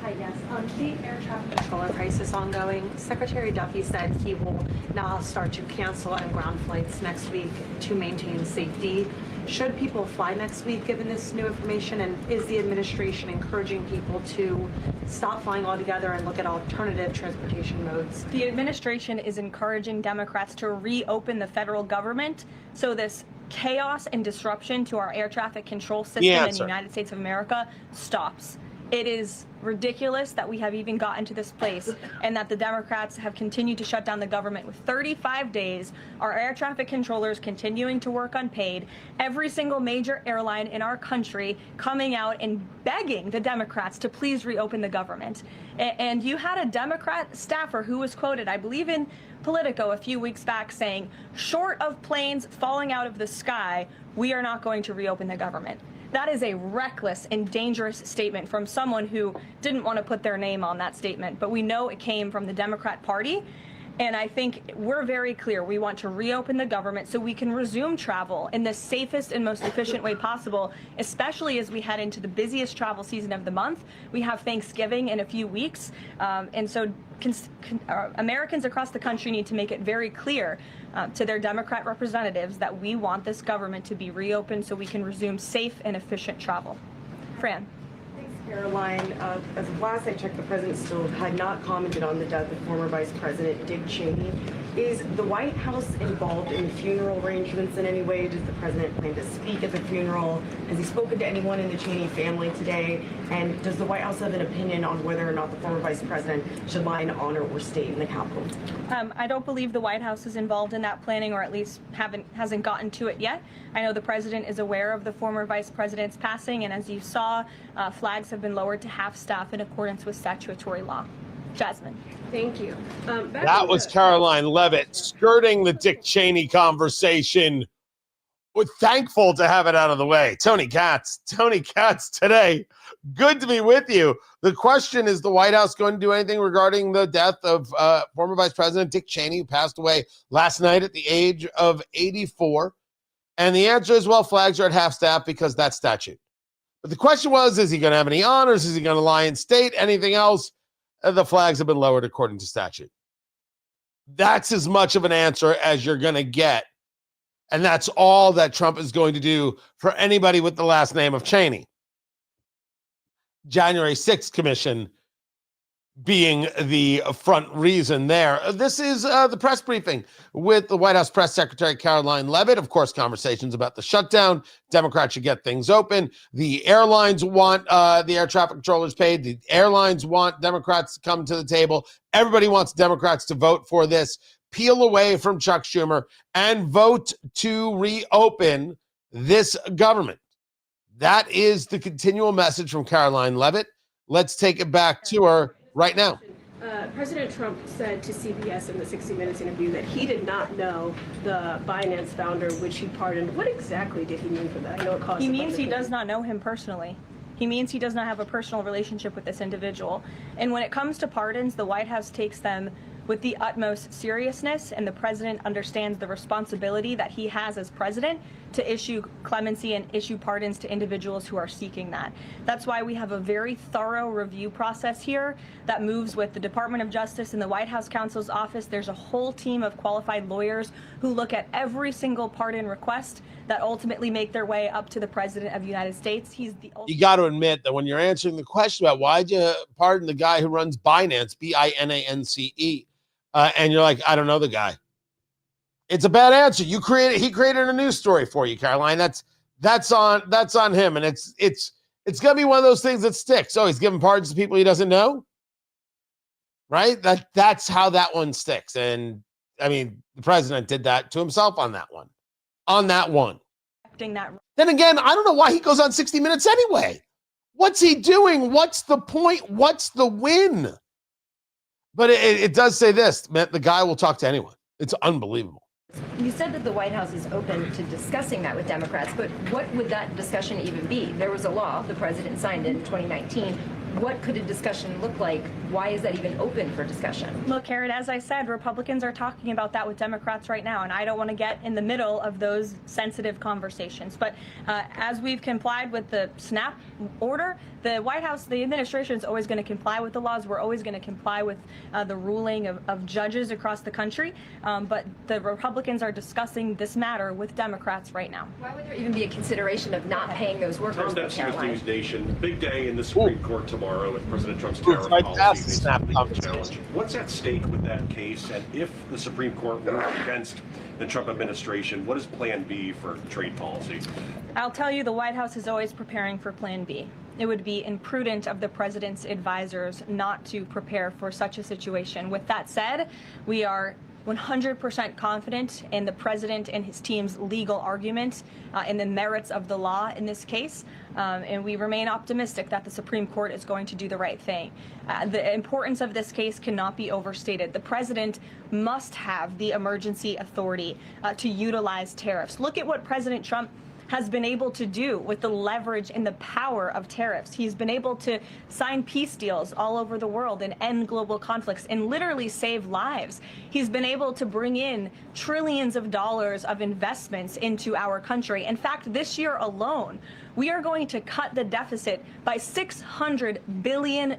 Hi, yes. The air traffic controller crisis ongoing. Secretary Duffy said he will now start to cancel and ground flights next week to maintain safety. Should people fly next week given this new information? And is the administration encouraging people to stop flying altogether and look at alternative transportation modes? The administration is encouraging Democrats to reopen the federal government so this chaos and disruption to our air traffic control system in the United States of America stops. It is ridiculous that we have even gotten to this place and that the Democrats have continued to shut down the government with 35 days, our air traffic controllers continuing to work unpaid, every single major airline in our country coming out and begging the Democrats to please reopen the government. And you had a Democrat staffer who was quoted, I believe in Politico a few weeks back, saying, short of planes falling out of the sky, we are not going to reopen the government. That is a reckless and dangerous statement from someone who didn't want to put their name on that statement, but we know it came from the Democrat Party. And I think we're very clear. We want to reopen the government so we can resume travel in the safest and most efficient way possible, especially as we head into the busiest travel season of the month. We have Thanksgiving in a few weeks. And so Americans across the country need to make it very clear to their Democrat representatives that we want this government to be reopened so we can resume safe and efficient travel. Fran. Karoline, as of last I checked, the president still had not commented on the death of former Vice President Dick Cheney. Is the White House involved in the funeral arrangements in any way? Does the president plan to speak at the funeral? Has he spoken to anyone in the Cheney family today? And does the White House have an opinion on whether or not the former vice president should lie in honor or stay in the Capitol? I don't believe the White House is involved in that planning, or at least hasn't gotten to it yet. I know the president is aware of the former vice president's passing, and as you saw, flags have been lowered to half staff in accordance with statutory law. Jasmine. Thank you. That was Karoline Leavitt skirting the Dick Cheney conversation. We're thankful to have it out of the way. Tony Katz today. Good to be with you. The question is, the White House going to do anything regarding the death of former Vice President Dick Cheney, who passed away last night at the age of 84? And the answer is, well, flags are at half staff because that's statute. But the question was, is he going to have any honors? Is he going to lie in state? Anything else? The flags have been lowered according to statute. That's as much of an answer as you're going to get. And that's all that Trump is going to do for anybody with the last name of Cheney. January 6th commission being the front reason there. This is the press briefing with the White House Press Secretary Karoline Leavitt. Of course, conversations about the shutdown. Democrats should get things open. The airlines want the air traffic controllers paid. The airlines want Democrats to come to the table. Everybody wants Democrats to vote for this. Peel away from Chuck Schumer and vote to reopen this government. That is the continual message from Karoline Leavitt. Let's take it back to her right now. President Trump said to CBS in the 60 Minutes interview that he did not know the Binance founder, which he pardoned. What exactly did he mean for that? I know it caused. He means he does not know him personally. He means he does not have a personal relationship with this individual. And when it comes to pardons, the White House takes them with the utmost seriousness, and the president understands the responsibility that he has as president to issue clemency and issue pardons to individuals who are seeking that. That's why we have a very thorough review process here that moves with the Department of Justice and the White House counsel's office. There's a whole team of qualified lawyers who look at every single pardon request that ultimately make their way up to the president of the United States. He's the You got to admit that when you're answering the question about why'd you pardon the guy who runs Binance, B-I-N-A-N-C-E, and you're like, I don't know the guy. It's a bad answer. He created a news story for you, Karoline. That's on him, and it's gonna be one of those things that sticks. Oh, he's giving pardons to people he doesn't know, right? That's how that one sticks. And I mean, the president did that to himself on that one. Then again, I don't know why he goes on 60 Minutes anyway. What's he doing? What's the point? What's the win? But it does say this, man, the guy will talk to anyone. It's unbelievable. You said that the White House is open to discussing that with Democrats, but what would that discussion even be? There was a law the president signed in 2019. What could a discussion look like? Why is that even open for discussion? Look, Karen, as I said, Republicans are talking about that with Democrats right now, and I don't want to get in the middle of those sensitive conversations. But as we've complied with the SNAP order, the White House, the administration is always going to comply with the laws. We're always going to comply with the ruling of judges across the country. But the Republicans are discussing this matter with Democrats right now. Why would there even be a consideration of not paying those workers? News Nation. Big day in the Supreme Court tomorrow with President Trump's tariff policy. Challenge. What's at stake with that case? And if the Supreme Court rules against the Trump administration, what is Plan B for trade policy? I'll tell you, the White House is always preparing for Plan B. it would be imprudent of the president's advisors not to prepare for such a situation. With that said, we are 100% confident in the president and his team's legal argument in the merits of the law in this case, and we remain optimistic that the Supreme Court is going to do the right thing. The importance of this case cannot be overstated. The president must have the emergency authority to utilize tariffs. Look at what President Trump has been able to do with the leverage and the power of tariffs. He's been able to sign peace deals all over the world and end global conflicts and literally save lives. He's been able to bring in trillions of dollars of investments into our country. In fact, this year alone, we are going to cut the deficit by $600 billion,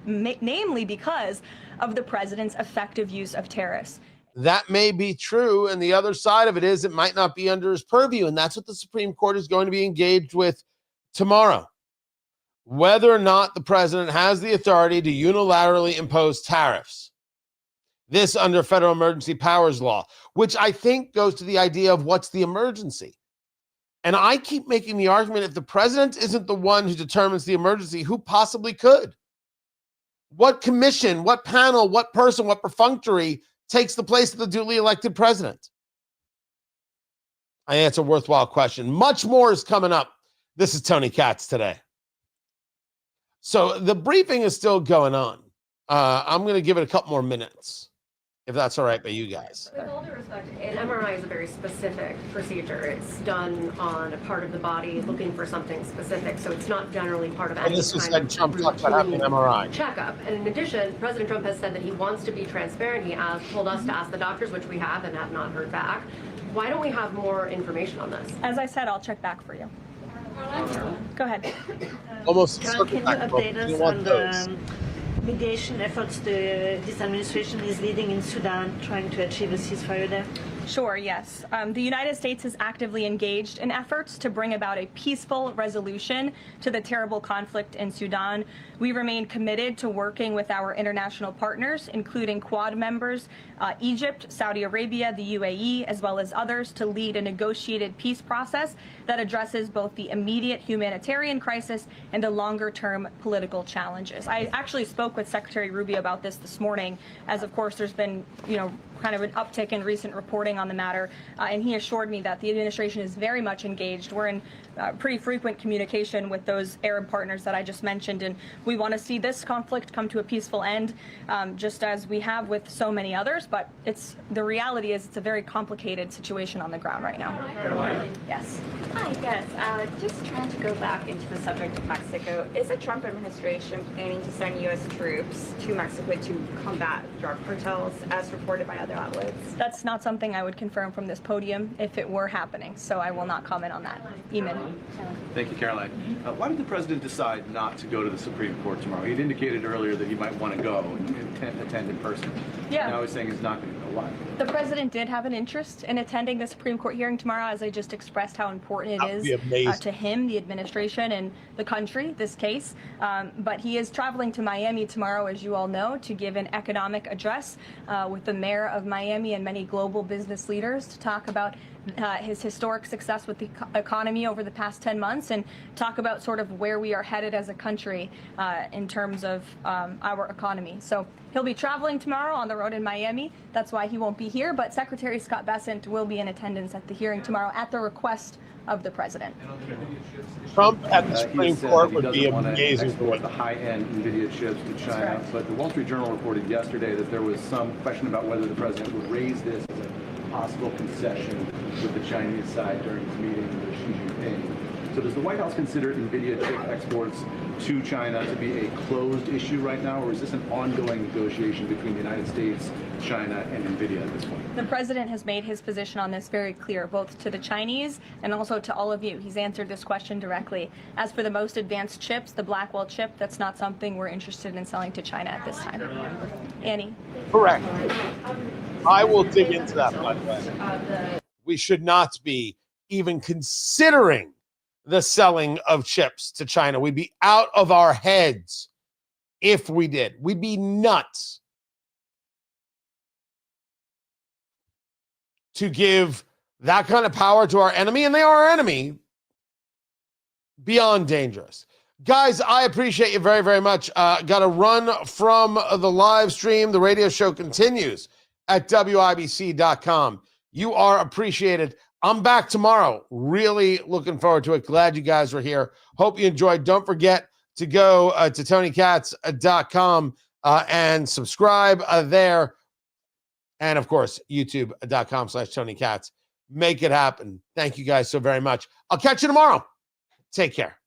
namely because of the president's effective use of tariffs. That may be true, and the other side of it is it might not be under his purview, and that's what the Supreme Court is going to be engaged with tomorrow. Whether or not the president has the authority to unilaterally impose tariffs. This under federal emergency powers law, which I think goes to the idea of what's the emergency. And I keep making the argument, if the president isn't the one who determines the emergency, who possibly could? What commission, what panel, what person, what perfunctory takes the place of the duly elected president? I think it's a worthwhile question. Much more is coming up. This is Tony Katz today. So the briefing is still going on. I'm going to give it a couple more minutes, if that's all right by you guys. With all due respect, an MRI is a very specific procedure. It's done on a part of the body looking for something specific, so it's not generally part of any This is kind of Trump talked about having an MRI checkup. And in addition, President Trump has said that he wants to be transparent. He has told us to ask the doctors, which we have and have not heard back. Why don't we have more information on this? As I said, I'll check back for you. Go ahead. Almost. Can you update us on the mediation efforts this administration is leading in Sudan, trying to achieve a ceasefire there? Sure, yes. The United States is actively engaged in efforts to bring about a peaceful resolution to the terrible conflict in Sudan. We remain committed to working with our international partners, including Quad members, Egypt, Saudi Arabia, the UAE, as well as others, to lead a negotiated peace process that addresses both the immediate humanitarian crisis and the longer-term political challenges. I actually spoke with Secretary Rubio about this morning, as of course there's been, kind of an uptick in recent reporting on the matter, and he assured me that the administration is very much engaged. We're in pretty frequent communication with those Arab partners that I just mentioned, and we want to see this conflict come to a peaceful end, just as we have with so many others, but the reality is it's a very complicated situation on the ground right now. Yes. Hi, yes. Just trying to go back into the subject of Mexico. Is the Trump administration planning to send U.S. troops to Mexico to combat drug cartels, as reported by other outlets? That's not something I would confirm from this podium if it were happening, so I will not comment on that. Eamon. Thank you, Karoline. Why did the president decide not to go to the Supreme Court tomorrow? He'd indicated earlier that he might want to go and attend in person. Yeah. Now he's saying he's not going to go. Why? The president did have an interest in attending the Supreme Court hearing tomorrow, as I just expressed how important it is to him, the administration, and the country, this case. But he is traveling to Miami tomorrow, as you all know, to give an economic address with the mayor of Miami and many global business leaders to talk about his historic success with the economy over the past 10 months and talk about sort of where we are headed as a country in terms of our economy. So he'll be traveling tomorrow on the road in Miami. That's why he won't be here, but Secretary Scott Bessent will be in attendance at the hearing tomorrow at the request of the president. Trump at the Supreme Court would be amazing for the high-end NVIDIA chips to China, but the Wall Street Journal reported yesterday that there was some question about whether the president would raise this as a possible concession with the Chinese side during his meeting with Xi Jinping. So does the White House consider NVIDIA chip exports to China to be a closed issue right now, or is this an ongoing negotiation between the United States, China, and NVIDIA at this point? The president has made his position on this very clear, both to the Chinese and also to all of you. He's answered this question directly. As for the most advanced chips, the Blackwell chip, that's not something we're interested in selling to China at this time. Annie? Correct. I will dig into that, by the way. We should not be even considering the selling of chips to China. We'd be out of our heads if we did. We'd be nuts to give that kind of power to our enemy, and they are our enemy, beyond dangerous. Guys, I appreciate you very, very much. Got to run from the live stream. The radio show continues at WIBC.com. You are appreciated. I'm back tomorrow. Really looking forward to it. Glad you guys were here. Hope you enjoyed. Don't forget to go to TonyKatz.com and subscribe there. And, of course, YouTube.com/TonyKatz. Make it happen. Thank you guys so very much. I'll catch you tomorrow. Take care.